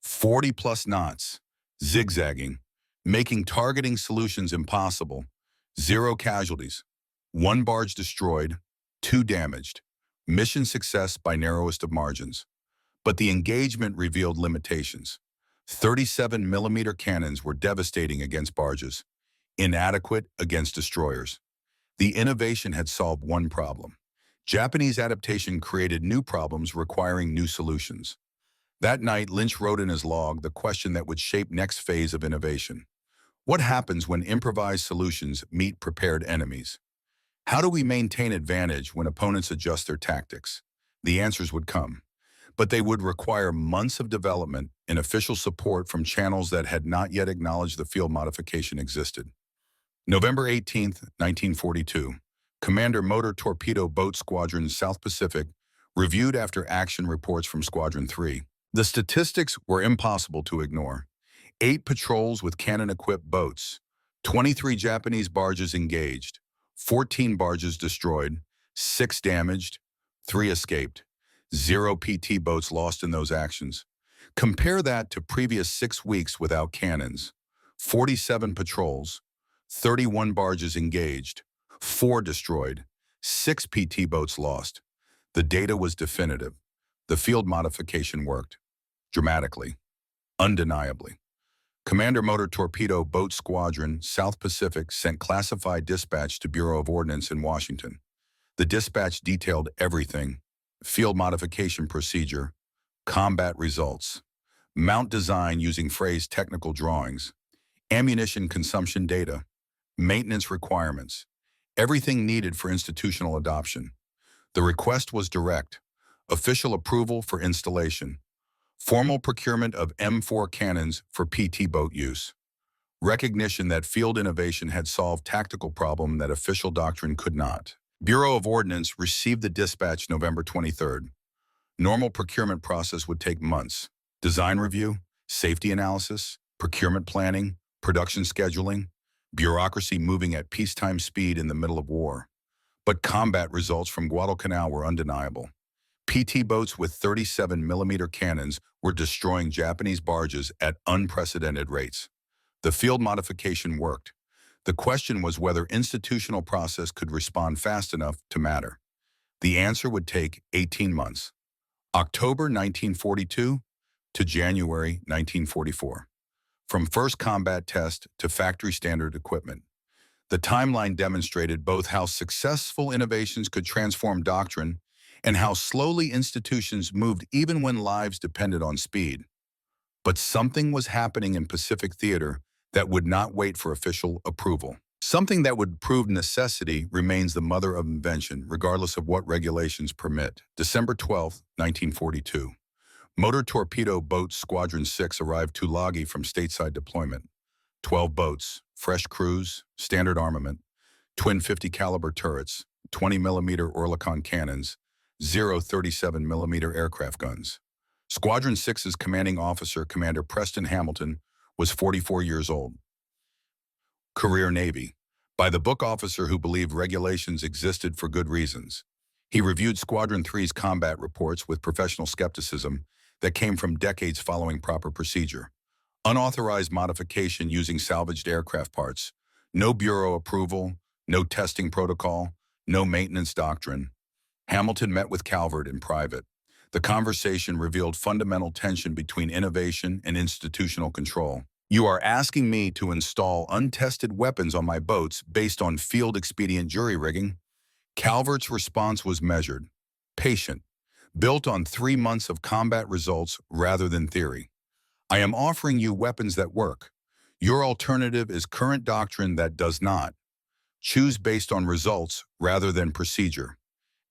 40+ knots, zigzagging, making targeting solutions impossible. 0 casualties, 1 barge destroyed, 2 damaged. Mission success by narrowest of margins. But the engagement revealed limitations. 37-millimeter cannons were devastating against barges, inadequate against destroyers. The innovation had solved one problem. Japanese adaptation created new problems requiring new solutions. That night, Lynch wrote in his log the question that would shape next phase of innovation. What happens when improvised solutions meet prepared enemies? How do we maintain advantage when opponents adjust their tactics? The answers would come, but they would require months of development and official support from channels that had not yet acknowledged the field modification existed. November 18, 1942, Commander Motor Torpedo Boat Squadron South Pacific reviewed after action reports from Squadron 3. The statistics were impossible to ignore. 8 patrols with cannon-equipped boats, 23 Japanese barges engaged, 14 barges destroyed, 6 damaged, 3 escaped, 0 PT boats lost in those actions. Compare that to previous 6 weeks without cannons, 47 patrols, 31 barges engaged, 4 destroyed, 6 PT boats lost. The data was definitive. The field modification worked. Dramatically. Undeniably. Commander Motor Torpedo Boat Squadron South Pacific sent classified dispatch to Bureau of Ordnance in Washington. The dispatch detailed everything: field modification procedure, combat results, mount design using phrase technical drawings, ammunition consumption data, maintenance requirements, everything needed for institutional adoption. The request was direct: official approval for installation, formal procurement of M4 cannons for PT boat use, recognition that field innovation had solved tactical problem that official doctrine could not. Bureau of Ordnance received the dispatch November 23rd. Normal procurement process would take months. Design review, safety analysis, procurement planning, production scheduling, bureaucracy moving at peacetime speed in the middle of war. But combat results from Guadalcanal were undeniable. PT boats with 37-millimeter cannons were destroying Japanese barges at unprecedented rates. The field modification worked. The question was whether institutional process could respond fast enough to matter. The answer would take 18 months. October 1942 to January 1944. From first combat test to factory standard equipment. The timeline demonstrated both how successful innovations could transform doctrine and how slowly institutions moved even when lives depended on speed. But something was happening in Pacific Theater that would not wait for official approval. Something that would prove necessity remains the mother of invention, regardless of what regulations permit. December 12, 1942. Motor Torpedo Boat Squadron 6 arrived Tulagi from stateside deployment. 12 boats, fresh crews, standard armament, twin 50 caliber turrets, 20-millimeter Oerlikon cannons, 0 37-millimeter aircraft guns. Squadron 6's commanding officer, Commander Preston Hamilton, was 44 years old. Career Navy. By the book officer who believed regulations existed for good reasons. He reviewed Squadron 3's combat reports with professional skepticism that came from decades following proper procedure. Unauthorized modification using salvaged aircraft parts, no bureau approval, no testing protocol, no maintenance doctrine. Hamilton met with Calvert in private. The conversation revealed fundamental tension between innovation and institutional control. You are asking me to install untested weapons on my boats based on field expedient jury rigging? Calvert's response was measured, patient, built on 3 months of combat results rather than theory. I am offering you weapons that work. Your alternative is current doctrine that does not. Choose based on results rather than procedure.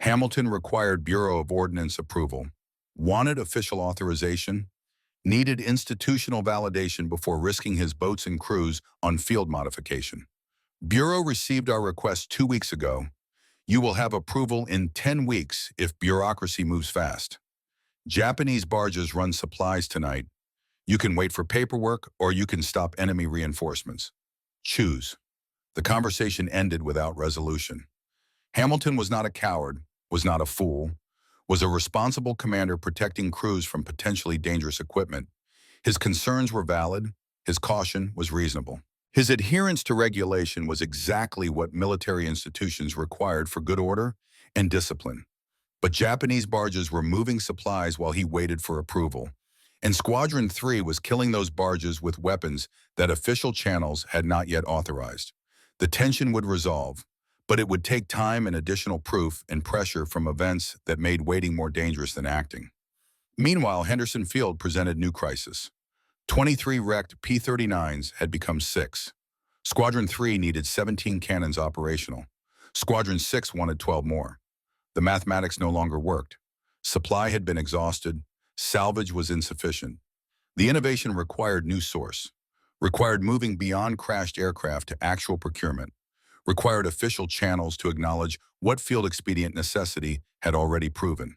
Hamilton required Bureau of Ordnance approval, wanted official authorization, needed institutional validation before risking his boats and crews on field modification. Bureau received our request 2 weeks ago. You will have approval in 10 weeks if bureaucracy moves fast. Japanese barges run supplies tonight. You can wait for paperwork or you can stop enemy reinforcements. Choose. The conversation ended without resolution. Hamilton was not a coward, was not a fool, was a responsible commander protecting crews from potentially dangerous equipment. His concerns were valid, his caution was reasonable. His adherence to regulation was exactly what military institutions required for good order and discipline. But Japanese barges were moving supplies while he waited for approval. And Squadron 3 was killing those barges with weapons that official channels had not yet authorized. The tension would resolve, but it would take time and additional proof and pressure from events that made waiting more dangerous than acting. Meanwhile, Henderson Field presented new crisis. 23 wrecked P-39s had become 6. Squadron 3 needed 17 cannons operational. Squadron 6 wanted 12 more. The mathematics no longer worked. Supply had been exhausted. Salvage was insufficient. The innovation required new source, required moving beyond crashed aircraft to actual procurement, required official channels to acknowledge what field expedient necessity had already proven.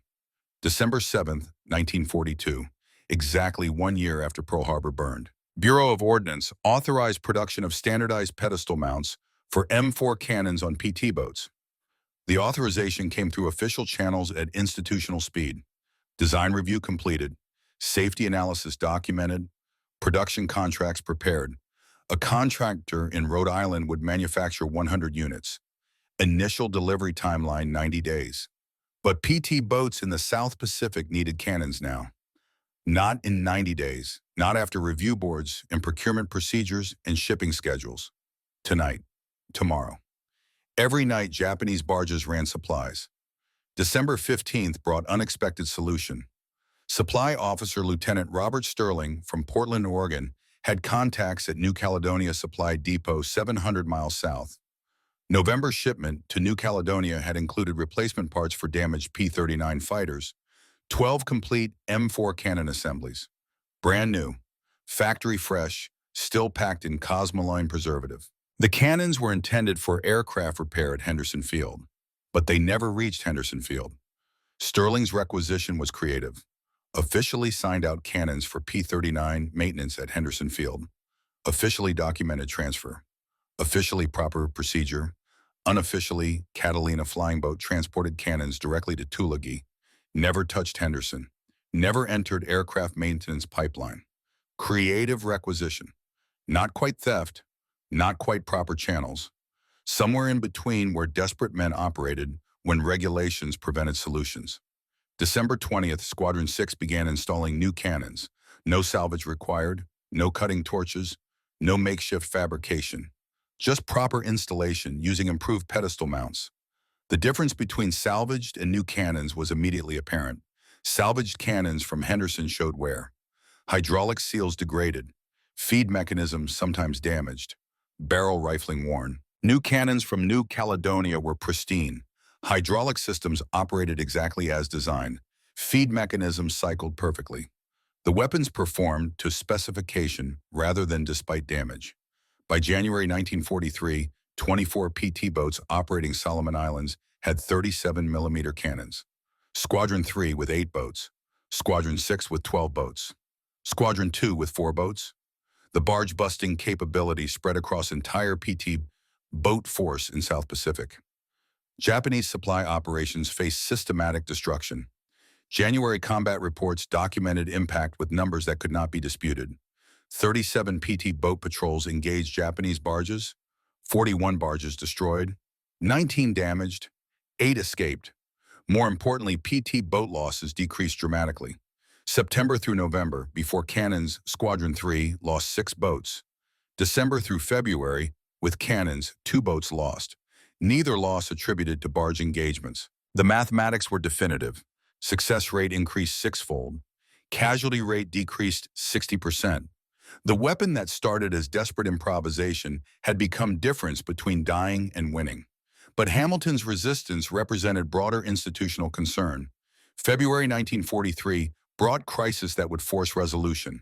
December 7, 1942, exactly 1 year after Pearl Harbor burned. Bureau of Ordnance authorized production of standardized pedestal mounts for M4 cannons on PT boats. The authorization came through official channels at institutional speed. Design review completed, safety analysis documented, production contracts prepared. A contractor in Rhode Island would manufacture 100 units. Initial delivery timeline 90 days. But PT boats in the South Pacific needed cannons now. Not in 90 days, not after review boards and procurement procedures and shipping schedules. Tonight, tomorrow. Every night, Japanese barges ran supplies. December 15th brought unexpected solution. Supply Officer Lieutenant Robert Sterling from Portland, Oregon, had contacts at New Caledonia Supply Depot 700 miles south. November shipment to New Caledonia had included replacement parts for damaged P-39 fighters, 12 complete M4 cannon assemblies. Brand new, factory fresh, still packed in Cosmoline preservative. The cannons were intended for aircraft repair at Henderson Field, but they never reached Henderson Field. Sterling's requisition was creative. Officially signed out cannons for P-39 maintenance at Henderson Field. Officially documented transfer. Officially proper procedure. Unofficially, Catalina flying boat transported cannons directly to Tulagi. Never touched Henderson. Never entered aircraft maintenance pipeline. Creative requisition. Not quite theft. Not quite proper channels. Somewhere in between where desperate men operated when regulations prevented solutions. December 20th, Squadron 6 began installing new cannons. No salvage required, no cutting torches, no makeshift fabrication. Just proper installation using improved pedestal mounts. The difference between salvaged and new cannons was immediately apparent. Salvaged cannons from Henderson showed wear. Hydraulic seals degraded. Feed mechanisms sometimes damaged. Barrel rifling worn. New cannons from New Caledonia were pristine. Hydraulic systems operated exactly as designed. Feed mechanisms cycled perfectly. The weapons performed to specification rather than despite damage. By January 1943, 24 PT boats operating Solomon Islands had 37mm cannons. Squadron 3 with 8 boats. Squadron 6 with 12 boats. Squadron 2 with 4 boats. The barge-busting capability spread across entire PT boat force in South Pacific. Japanese supply operations faced systematic destruction. January combat reports documented impact with numbers that could not be disputed. 37 PT boat patrols engaged Japanese barges, 41 barges destroyed, 19 damaged, 8 escaped. More importantly, PT boat losses decreased dramatically. September through November, before cannons, Squadron 3 lost 6 boats. December through February, with cannons, 2 boats lost. Neither loss attributed to barge engagements. The mathematics were definitive. Success rate increased 6-fold. Casualty rate decreased 60%. The weapon that started as desperate improvisation had become difference between dying and winning. But Hamilton's resistance represented broader institutional concern. February 1943 brought crisis that would force resolution.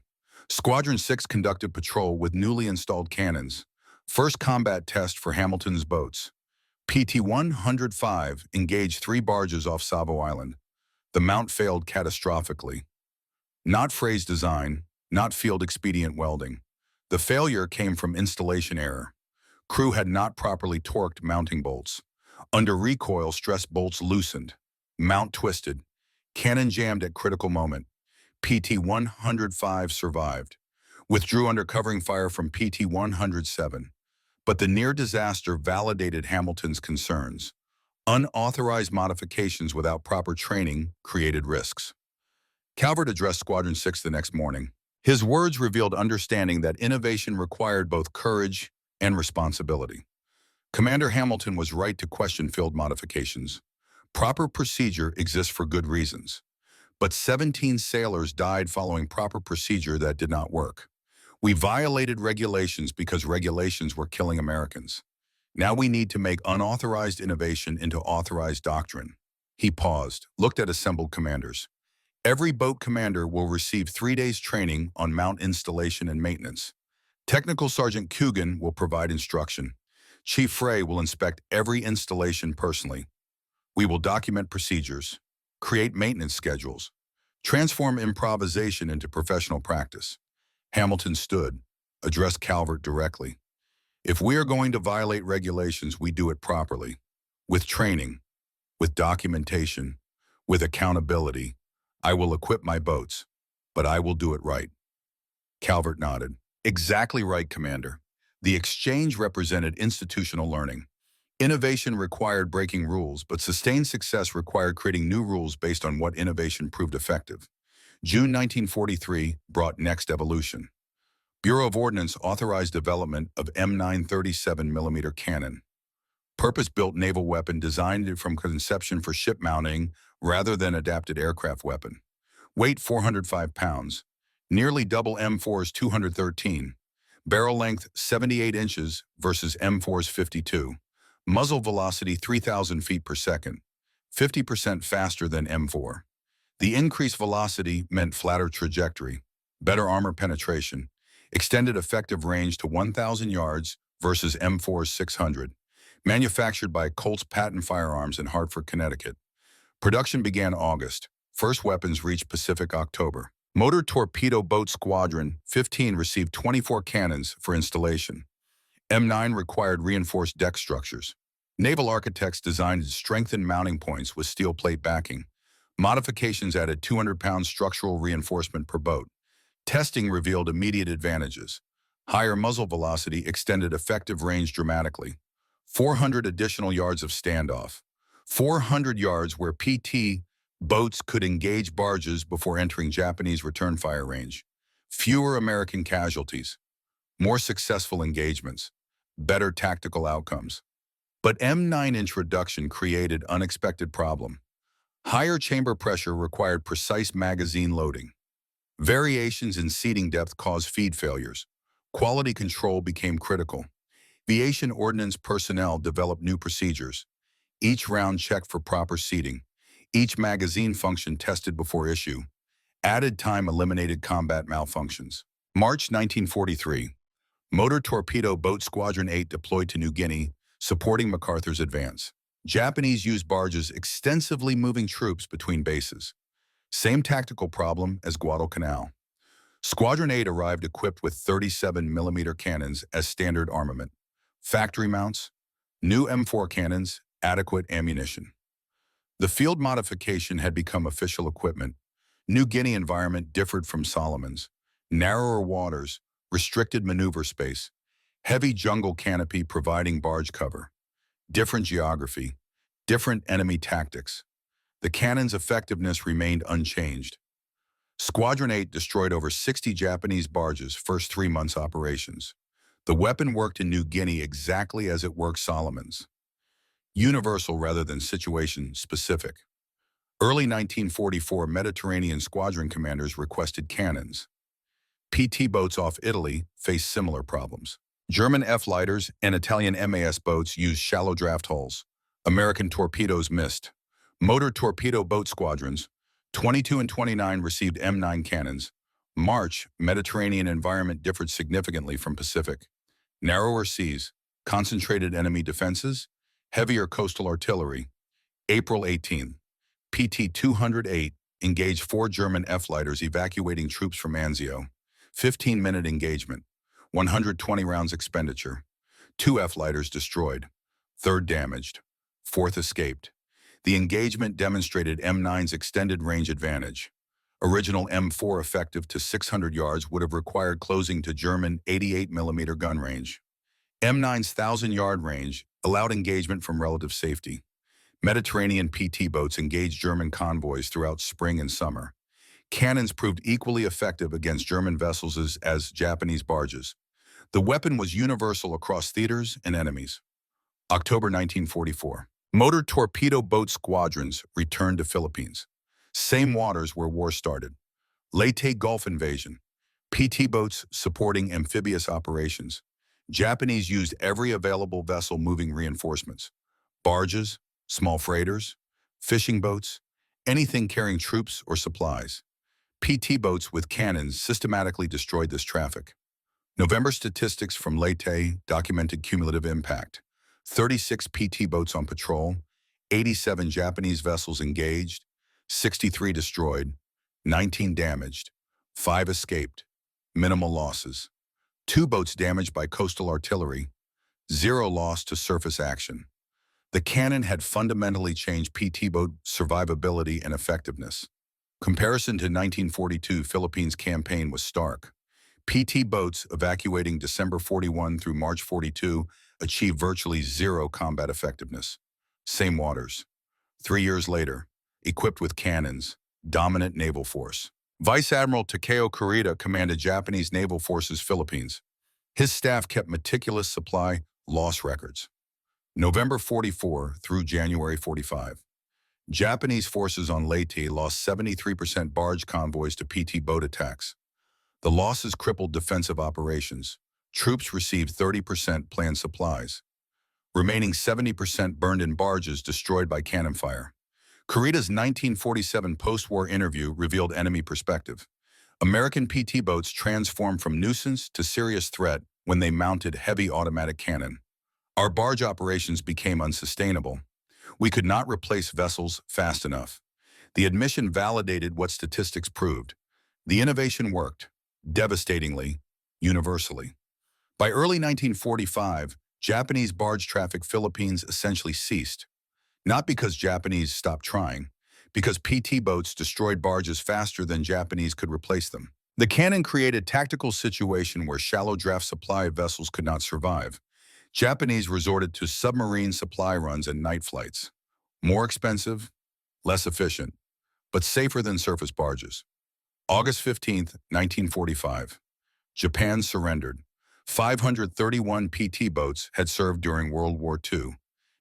Squadron 6 conducted patrol with newly installed cannons. First combat test for Hamilton's boats. PT-105 engaged 3 barges off Savo Island. The mount failed catastrophically. Not phrase design, not field expedient welding. The failure came from installation error. Crew had not properly torqued mounting bolts. Under recoil, stress bolts loosened. Mount twisted. Cannon jammed at critical moment. PT-105 survived. Withdrew under covering fire from PT-107. But the near disaster validated Hamilton's concerns. Unauthorized modifications without proper training created risks. Calvert addressed Squadron 6 the next morning. His words revealed understanding that innovation required both courage and responsibility. Commander Hamilton was right to question field modifications. Proper procedure exists for good reasons. But 17 sailors died following proper procedure that did not work. We violated regulations because regulations were killing Americans. Now we need to make unauthorized innovation into authorized doctrine. He paused, looked at assembled commanders. Every boat commander will receive 3 days training on mount installation and maintenance. Technical Sergeant Coogan will provide instruction. Chief Frey will inspect every installation personally. We will document procedures, create maintenance schedules, transform improvisation into professional practice. Hamilton stood, addressed Calvert directly. If we are going to violate regulations, we do it properly, with training, with documentation, with accountability. I will equip my boats, but I will do it right. Calvert nodded. Exactly right, Commander. The exchange represented institutional learning. Innovation required breaking rules, but sustained success required creating new rules based on what innovation proved effective. June 1943 brought next evolution. Bureau of Ordnance authorized development of M9 37mm cannon. Purpose-built naval weapon designed from conception for ship mounting rather than adapted aircraft weapon. Weight 405 pounds. Nearly double M4's 213. Barrel length 78 inches versus M4's 52. Muzzle velocity 3,000 feet per second. 50% faster than M4. The increased velocity meant flatter trajectory, better armor penetration, extended effective range to 1,000 yards versus M4's 600. Manufactured by Colt's Patent Firearms in Hartford, Connecticut. Production began August. First weapons reached Pacific October. Motor Torpedo Boat Squadron 15 received 24 cannons for installation. M9 required reinforced deck structures. Naval architects designed strengthened mounting points with steel plate backing. Modifications added 200-pound structural reinforcement per boat. Testing revealed immediate advantages. Higher muzzle velocity extended effective range dramatically. 400 additional yards of standoff. 400 yards where PT boats could engage barges before entering Japanese return fire range. Fewer American casualties. More successful engagements. Better tactical outcomes. But M9 introduction created unexpected problem. Higher chamber pressure required precise magazine loading. Variations in seating depth caused feed failures. Quality control became critical. Aviation Ordnance personnel developed new procedures. Each round checked for proper seating. Each magazine function tested before issue. Added time eliminated combat malfunctions. March 1943. Motor Torpedo Boat Squadron 8 deployed to New Guinea, supporting MacArthur's advance. Japanese used barges extensively moving troops between bases. Same tactical problem as Guadalcanal. Squadron 8 arrived equipped with 37mm cannons as standard armament. Factory mounts, new M4 cannons, adequate ammunition. The field modification had become official equipment. New Guinea environment differed from Solomon's. Narrower waters, restricted maneuver space, heavy jungle canopy providing barge cover. Different geography, different enemy tactics. The cannon's effectiveness remained unchanged. Squadron 8 destroyed over 60 Japanese barges first 3 months operations. The weapon worked in New Guinea exactly as it worked Solomon's. Universal rather than situation-specific. Early 1944 Mediterranean squadron commanders requested cannons. PT boats off Italy faced similar problems. German F-lighters and Italian MAS boats used shallow draft hulls. American torpedoes missed. Motor Torpedo Boat Squadrons, 22 and 29 received M9 cannons. March, Mediterranean environment differed significantly from Pacific. Narrower seas, concentrated enemy defenses, heavier coastal artillery. April 18. PT-208 engaged 4 German F-lighters evacuating troops from Anzio. 15-minute engagement. 120 rounds expenditure. 2 F-lighters destroyed. 3rd damaged. Fourth escaped. The engagement demonstrated M9's extended range advantage. Original M4 effective to 600 yards would have required closing to German 88mm gun range. M9's 1,000-yard range allowed engagement from relative safety. Mediterranean PT boats engaged German convoys throughout spring and summer. Cannons proved equally effective against German vessels as Japanese barges. The weapon was universal across theaters and enemies. October 1944. Motor torpedo boat squadrons returned to Philippines. Same waters where war started. Leyte Gulf invasion. PT boats supporting amphibious operations. Japanese used every available vessel moving reinforcements. Barges, small freighters, fishing boats, anything carrying troops or supplies. PT boats with cannons systematically destroyed this traffic. November statistics from Leyte documented cumulative impact. 36 PT boats on patrol, 87 Japanese vessels engaged, 63 destroyed, 19 damaged, 5 escaped, minimal losses. 2 boats damaged by coastal artillery, 0 lost to surface action. The cannon had fundamentally changed PT boat survivability and effectiveness. Comparison to 1942 Philippines campaign was stark. PT boats evacuating December 41 through March 42 achieved virtually 0 combat effectiveness. Same waters. 3 years later, equipped with cannons, dominant naval force. Vice Admiral Takeo Kurita commanded Japanese Naval Forces Philippines. His staff kept meticulous supply loss records. November 44 through January 45. Japanese forces on Leyte lost 73% barge convoys to PT boat attacks. The losses crippled defensive operations. Troops received 30% planned supplies. Remaining 70% burned in barges destroyed by cannon fire. Kurita's 1947 post-war interview revealed enemy perspective. American PT boats transformed from nuisance to serious threat when they mounted heavy automatic cannon. Our barge operations became unsustainable. We could not replace vessels fast enough. The admission validated what statistics proved. The innovation worked, devastatingly, universally. By early 1945, Japanese barge traffic Philippines essentially ceased. Not because Japanese stopped trying, because PT boats destroyed barges faster than Japanese could replace them. The cannon created tactical situation where shallow draft supply vessels could not survive. Japanese resorted to submarine supply runs and night flights. More expensive, less efficient, but safer than surface barges. August 15, 1945. Japan surrendered. 531 PT boats had served during World War II.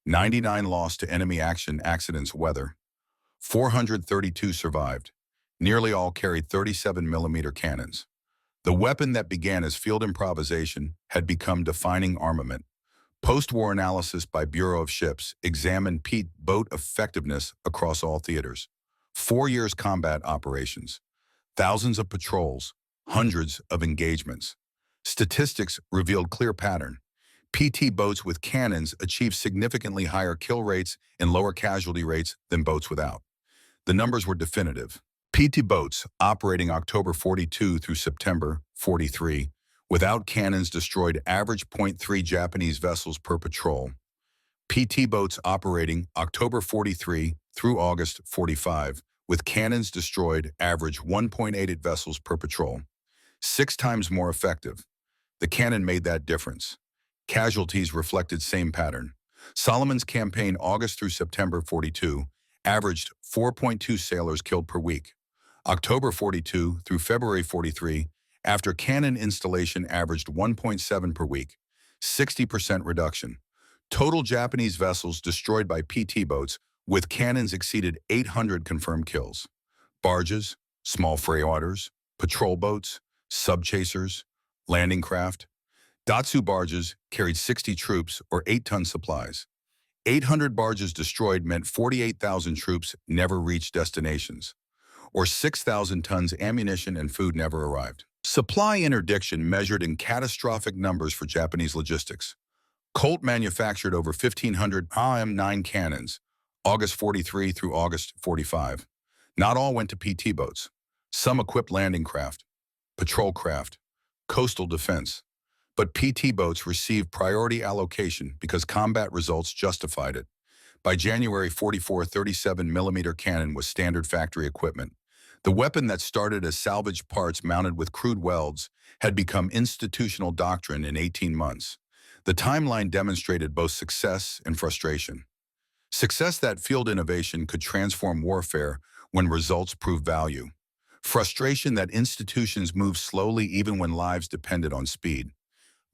99 lost to enemy action accidents weather. 432 survived. Nearly all carried 37mm cannons. The weapon that began as field improvisation had become defining armament. Post-war analysis by Bureau of Ships examined PT boat effectiveness across all theaters. 4 years combat operations, thousands of patrols, hundreds of engagements. Statistics revealed clear pattern. PT boats with cannons achieved significantly higher kill rates and lower casualty rates than boats without. The numbers were definitive. PT boats operating October 42 through September 43 without cannons destroyed average 0.3 Japanese vessels per patrol. PT boats operating October 43 through August 45 with cannons destroyed average 1.8 vessels per patrol. 6 times more effective. The cannon made that difference. Casualties reflected same pattern. Solomon's campaign August through September 42 averaged 4.2 sailors killed per week. October 42 through February 43, after cannon installation averaged 1.7 per week, 60% reduction. Total Japanese vessels destroyed by PT boats with cannons exceeded 800 confirmed kills. Barges, small freighters, patrol boats, sub-chasers, landing craft. Datsu barges carried 60 troops or 8-ton supplies. 800 barges destroyed meant 48,000 troops never reached destinations, or 6,000 tons ammunition and food never arrived. Supply interdiction measured in catastrophic numbers for Japanese logistics. Colt manufactured over 1,500 IM-9 cannons, August 43 through August 45. Not all went to PT boats. Some equipped landing craft, patrol craft, coastal defense. But PT boats received priority allocation because combat results justified it. By January 44, 37mm cannon was standard factory equipment. The weapon that started as salvage parts mounted with crude welds had become institutional doctrine in 18 months. The timeline demonstrated both success and frustration. Success that field innovation could transform warfare when results proved value. Frustration that institutions moved slowly even when lives depended on speed.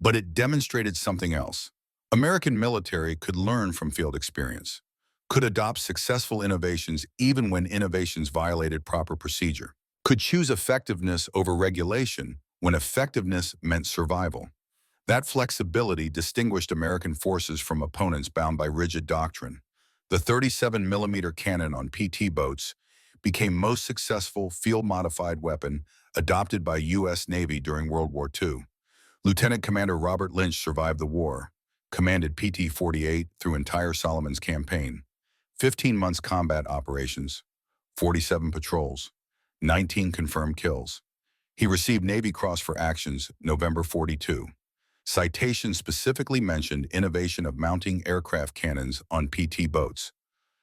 But it demonstrated something else. American military could learn from field experience, could adopt successful innovations even when innovations violated proper procedure, could choose effectiveness over regulation when effectiveness meant survival. That flexibility distinguished American forces from opponents bound by rigid doctrine. The 37mm cannon on PT boats became most successful field-modified weapon adopted by U.S. Navy during World War II. Lieutenant Commander Robert Lynch survived the war, commanded PT-48 through entire Solomon's campaign, 15 months combat operations, 47 patrols, 19 confirmed kills. He received Navy Cross for actions November 42. Citation specifically mentioned innovation of mounting aircraft cannons on PT boats,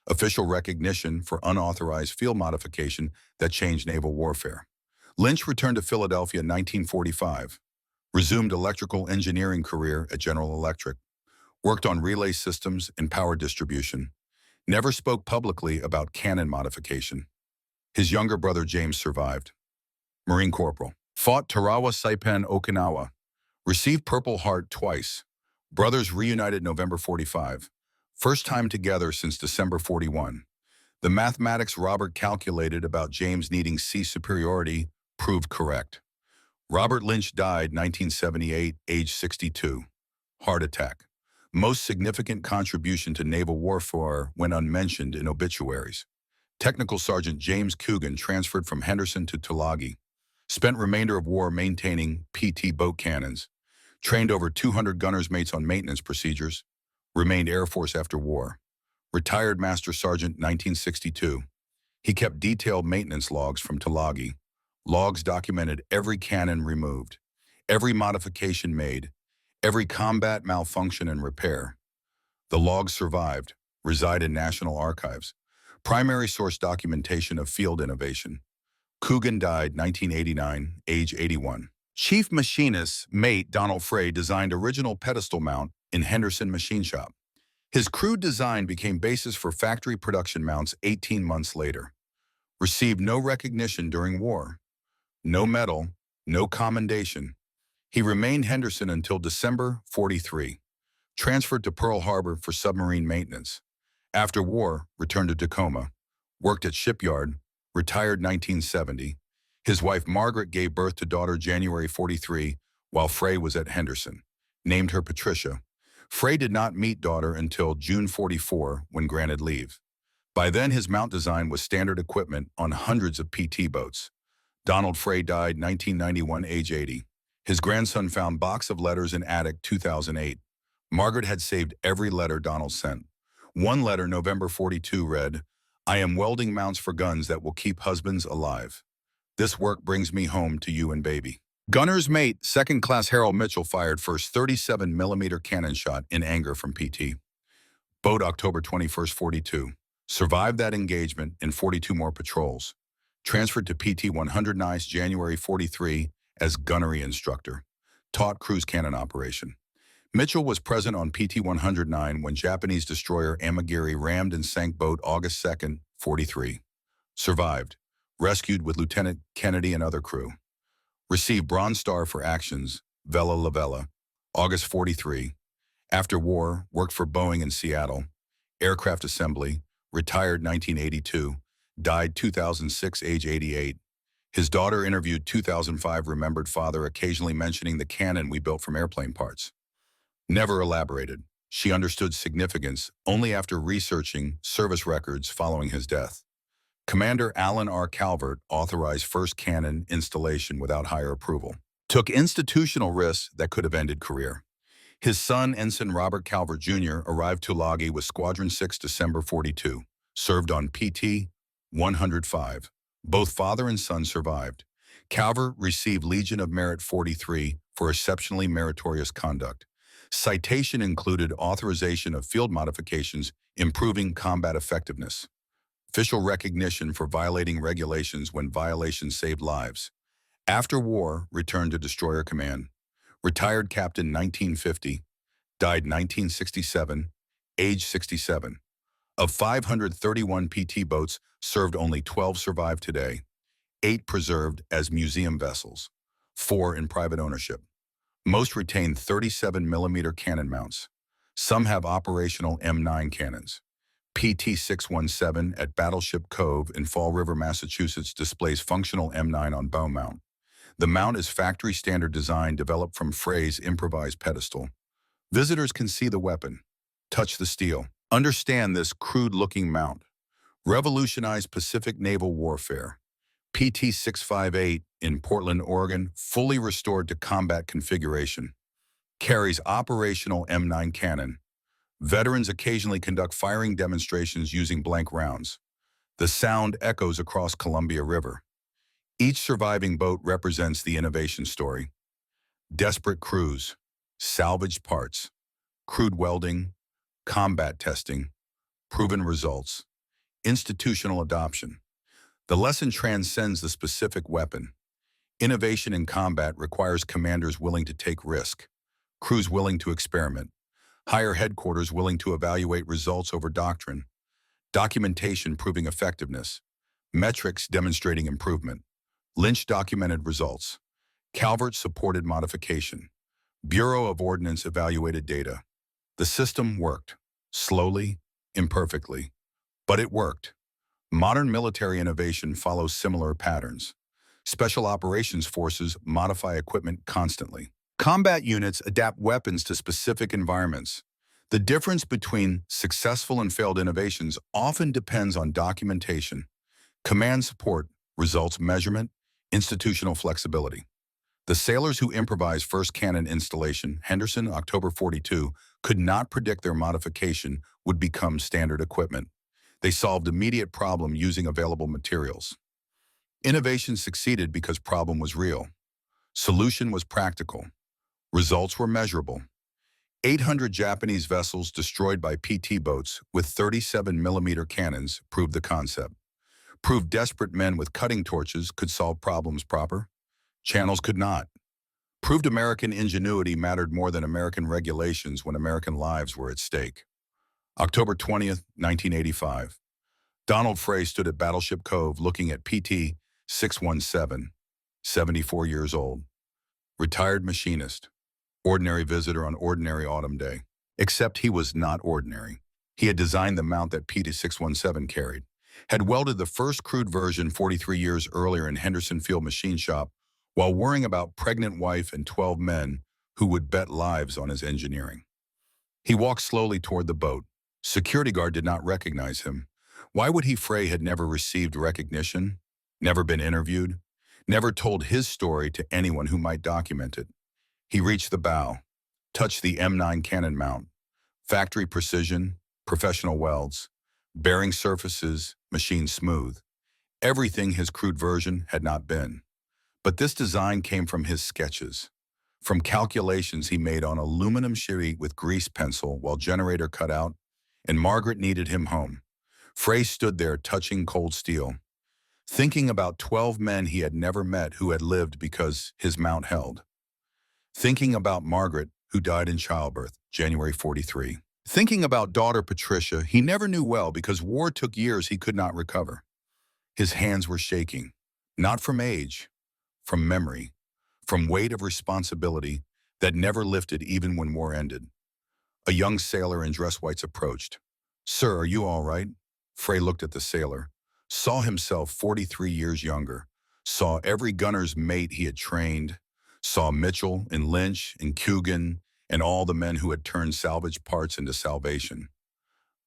official recognition for unauthorized field modification that changed naval warfare. Lynch returned to Philadelphia in 1945, resumed electrical engineering career at General Electric, worked on relay systems and power distribution, never spoke publicly about cannon modification. His younger brother James survived. Marine Corporal. Fought Tarawa Saipan, Okinawa. Received Purple Heart twice. Brothers reunited November 45. First time together since December 41. The mathematics Robert calculated about James needing sea superiority proved correct. Robert Lynch died 1978, age 62. Heart attack. Most significant contribution to naval warfare went unmentioned in obituaries. Technical Sergeant James Coogan transferred from Henderson to Tulagi. Spent remainder of war maintaining PT boat cannons. Trained over 200 gunners mates on maintenance procedures. Remained Air Force after war. Retired Master Sergeant 1962. He kept detailed maintenance logs from Tulagi. Logs documented every cannon removed, every modification made, every combat malfunction and repair. The logs survived, reside in National Archives. Primary source documentation of field innovation. Coogan died 1989, age 81. Chief Machinist's mate Donald Frey designed original pedestal mount in Henderson Machine Shop. His crude design became basis for factory production mounts 18 months later. Received no recognition during war. No medal, no commendation. He remained Henderson until December 43. Transferred to Pearl Harbor for submarine maintenance. After war, returned to Tacoma. Worked at shipyard, retired 1970. His wife Margaret gave birth to daughter January 43 while Frey was at Henderson. Named her Patricia. Frey did not meet daughter until June 44 when granted leave. By then his mount design was standard equipment on hundreds of PT boats. Donald Frey died 1991, age 80. His grandson found box of letters in attic 2008. Margaret had saved every letter Donald sent. One letter, November 42, read, "I am welding mounts for guns that will keep husbands alive. This work brings me home to you and baby." Gunner's mate, 2nd Class Harold Mitchell, fired first 37mm cannon shot in anger from PT. Boat October 21, 42. Survived that engagement in 42 more patrols. Transferred to PT 109 January 43 as gunnery instructor. Taught cruise cannon operation. Mitchell was present on PT 109 when Japanese destroyer Amagiri rammed and sank boat August 2, 43. Survived. Rescued with Lieutenant Kennedy and other crew. Received Bronze Star for actions, Vela La Vela, August 43. After war, worked for Boeing in Seattle. Aircraft assembly, retired 1982. Died 2006, age 88. His daughter interviewed 2005 remembered father occasionally mentioning the cannon we built from airplane parts. Never elaborated. She understood significance only after researching service records following his death. Commander Alan R. Calvert authorized first cannon installation without higher approval. Took institutional risks that could have ended career. His son, Ensign Robert Calvert Jr., arrived to Tulagi with Squadron 6 December 42. Served on PT 105. Both father and son survived. Calvert received Legion of Merit 43 for exceptionally meritorious conduct. Citation included authorization of field modifications improving combat effectiveness. Official recognition for violating regulations when violations saved lives. After war, returned to Destroyer Command. Retired Captain 1950, died 1967, age 67. Of 531 PT boats served, only 12 survive today, 8 preserved as museum vessels, 4 in private ownership. Most retain 37mm cannon mounts. Some have operational M9 cannons. PT-617 at Battleship Cove in Fall River, Massachusetts displays functional M9 on bow mount. The mount is factory standard design developed from Frey's improvised pedestal. Visitors can see the weapon, touch the steel, understand this crude-looking mount. Revolutionized Pacific naval warfare. PT-658 in Portland, Oregon, fully restored to combat configuration. Carries operational M9 cannon. Veterans occasionally conduct firing demonstrations using blank rounds. The sound echoes across Columbia River. Each surviving boat represents the innovation story. Desperate crews, salvaged parts, crude welding, combat testing, proven results, institutional adoption. The lesson transcends the specific weapon. Innovation in combat requires commanders willing to take risk, crews willing to experiment, higher headquarters willing to evaluate results over doctrine, documentation proving effectiveness, metrics demonstrating improvement, Lynch documented results, Calvert supported modification, Bureau of Ordnance evaluated data. The system worked, slowly, imperfectly, but it worked. Modern military innovation follows similar patterns. Special operations forces modify equipment constantly. Combat units adapt weapons to specific environments. The difference between successful and failed innovations often depends on documentation, command support, results measurement, institutional flexibility. The sailors who improvised first cannon installation, Henderson, October 42, could not predict their modification would become standard equipment. They solved immediate problem using available materials. Innovation succeeded because problem was real. Solution was practical. Results were measurable. 800 Japanese vessels destroyed by PT boats with 37mm cannons proved the concept. Proved desperate men with cutting torches could solve problems proper. Channels could not. Proved American ingenuity mattered more than American regulations when American lives were at stake. October 20th, 1985. Donald Frey stood at Battleship Cove looking at PT-617, 74 years old. Retired machinist. Ordinary visitor on ordinary autumn day. Except he was not ordinary. He had designed the mount that PT-617 carried, had welded the first crude version 43 years earlier in Henderson Field Machine Shop while worrying about pregnant wife and 12 men who would bet lives on his engineering. He walked slowly toward the boat. Security guard did not recognize him. Why would he? Frey had never received recognition, never been interviewed, never told his story to anyone who might document it. He reached the bow, touched the M9 cannon mount, factory precision, professional welds, bearing surfaces, machine smooth. Everything his crude version had not been. But this design came from his sketches, from calculations he made on aluminum sheet with grease pencil while generator cut out, and Margaret needed him home. Frey stood there touching cold steel, thinking about 12 men he had never met who had lived because his mount held. Thinking about Margaret, who died in childbirth, January 43. Thinking about daughter Patricia, he never knew well because war took years he could not recover. His hands were shaking, not from age, from memory, from weight of responsibility that never lifted even when war ended. A young sailor in dress whites approached. "Sir, are you all right?" Frey looked at the sailor, saw himself 43 years younger, saw every gunner's mate he had trained, saw Mitchell and Lynch and Coogan and all the men who had turned salvage parts into salvation.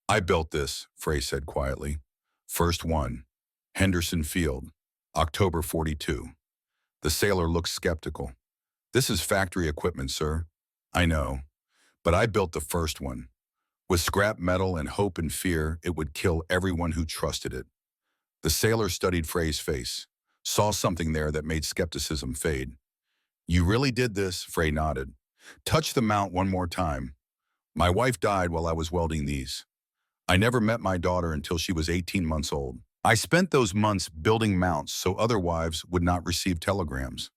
"I built this," Frey said quietly. "First one. Henderson Field, October 42. The sailor looked skeptical. "This is factory equipment, sir." "I know, but I built the first one. With scrap metal and hope and fear, it would kill everyone who trusted it." The sailor studied Frey's face, saw something there that made skepticism fade. "You really did this?" Frey nodded. "Touch the mount one more time." "My wife died while I was welding these." I never met my daughter until she was 18 months old. I spent those months building mounts so other wives would not receive telegrams.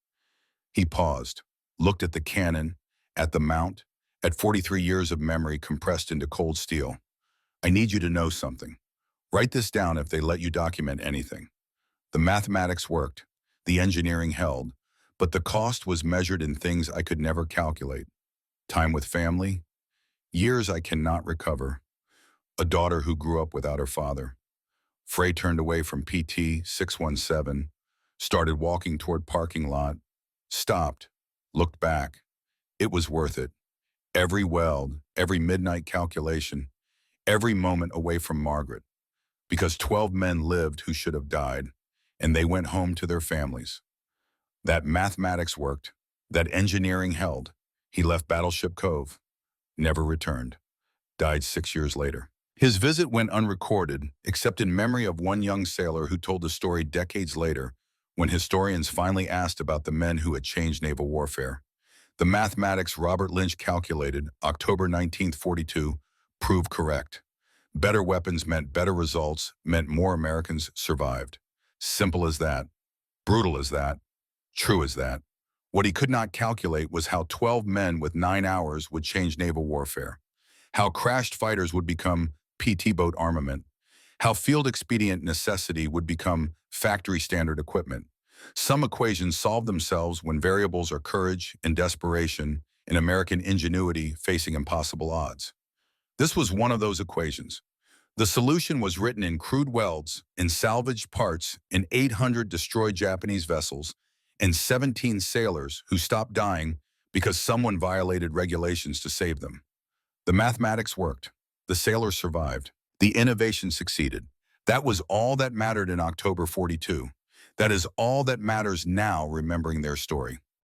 He paused, looked at the cannon, at the mount, at 43 years of memory compressed into cold steel. I need you to know something. Write this down if they let you document anything. The mathematics worked, the engineering held, but the cost was measured in things I could never calculate. Time with family, years I cannot recover, a daughter who grew up without her father. Frey turned away from PT 617, started walking toward parking lot, stopped, looked back. It was worth it. Every weld, every midnight calculation, every moment away from Margaret. Because 12 men lived who should have died, and they went home to their families. That mathematics worked, that engineering held. He left Battleship Cove, never returned, died 6 years later. His visit went unrecorded, except in memory of one young sailor who told the story decades later, when historians finally asked about the men who had changed naval warfare. The mathematics Robert Lynch calculated, October 19, 42, proved correct. Better weapons meant better results, meant more Americans survived. Simple as that. Brutal as that. True as that. What he could not calculate was how 12 men with 9 hours would change naval warfare. How crashed fighters would become PT boat armament. How field expedient necessity would become factory standard equipment. Some equations solve themselves when variables are courage and desperation and American ingenuity facing impossible odds. This was one of those equations. The solution was written in crude welds, in salvaged parts, in 800 destroyed Japanese vessels, and 17 sailors who stopped dying because someone violated regulations to save them. The mathematics worked. The sailors survived. The innovation succeeded. That was all that mattered in October 42. That is all that matters now, remembering their story.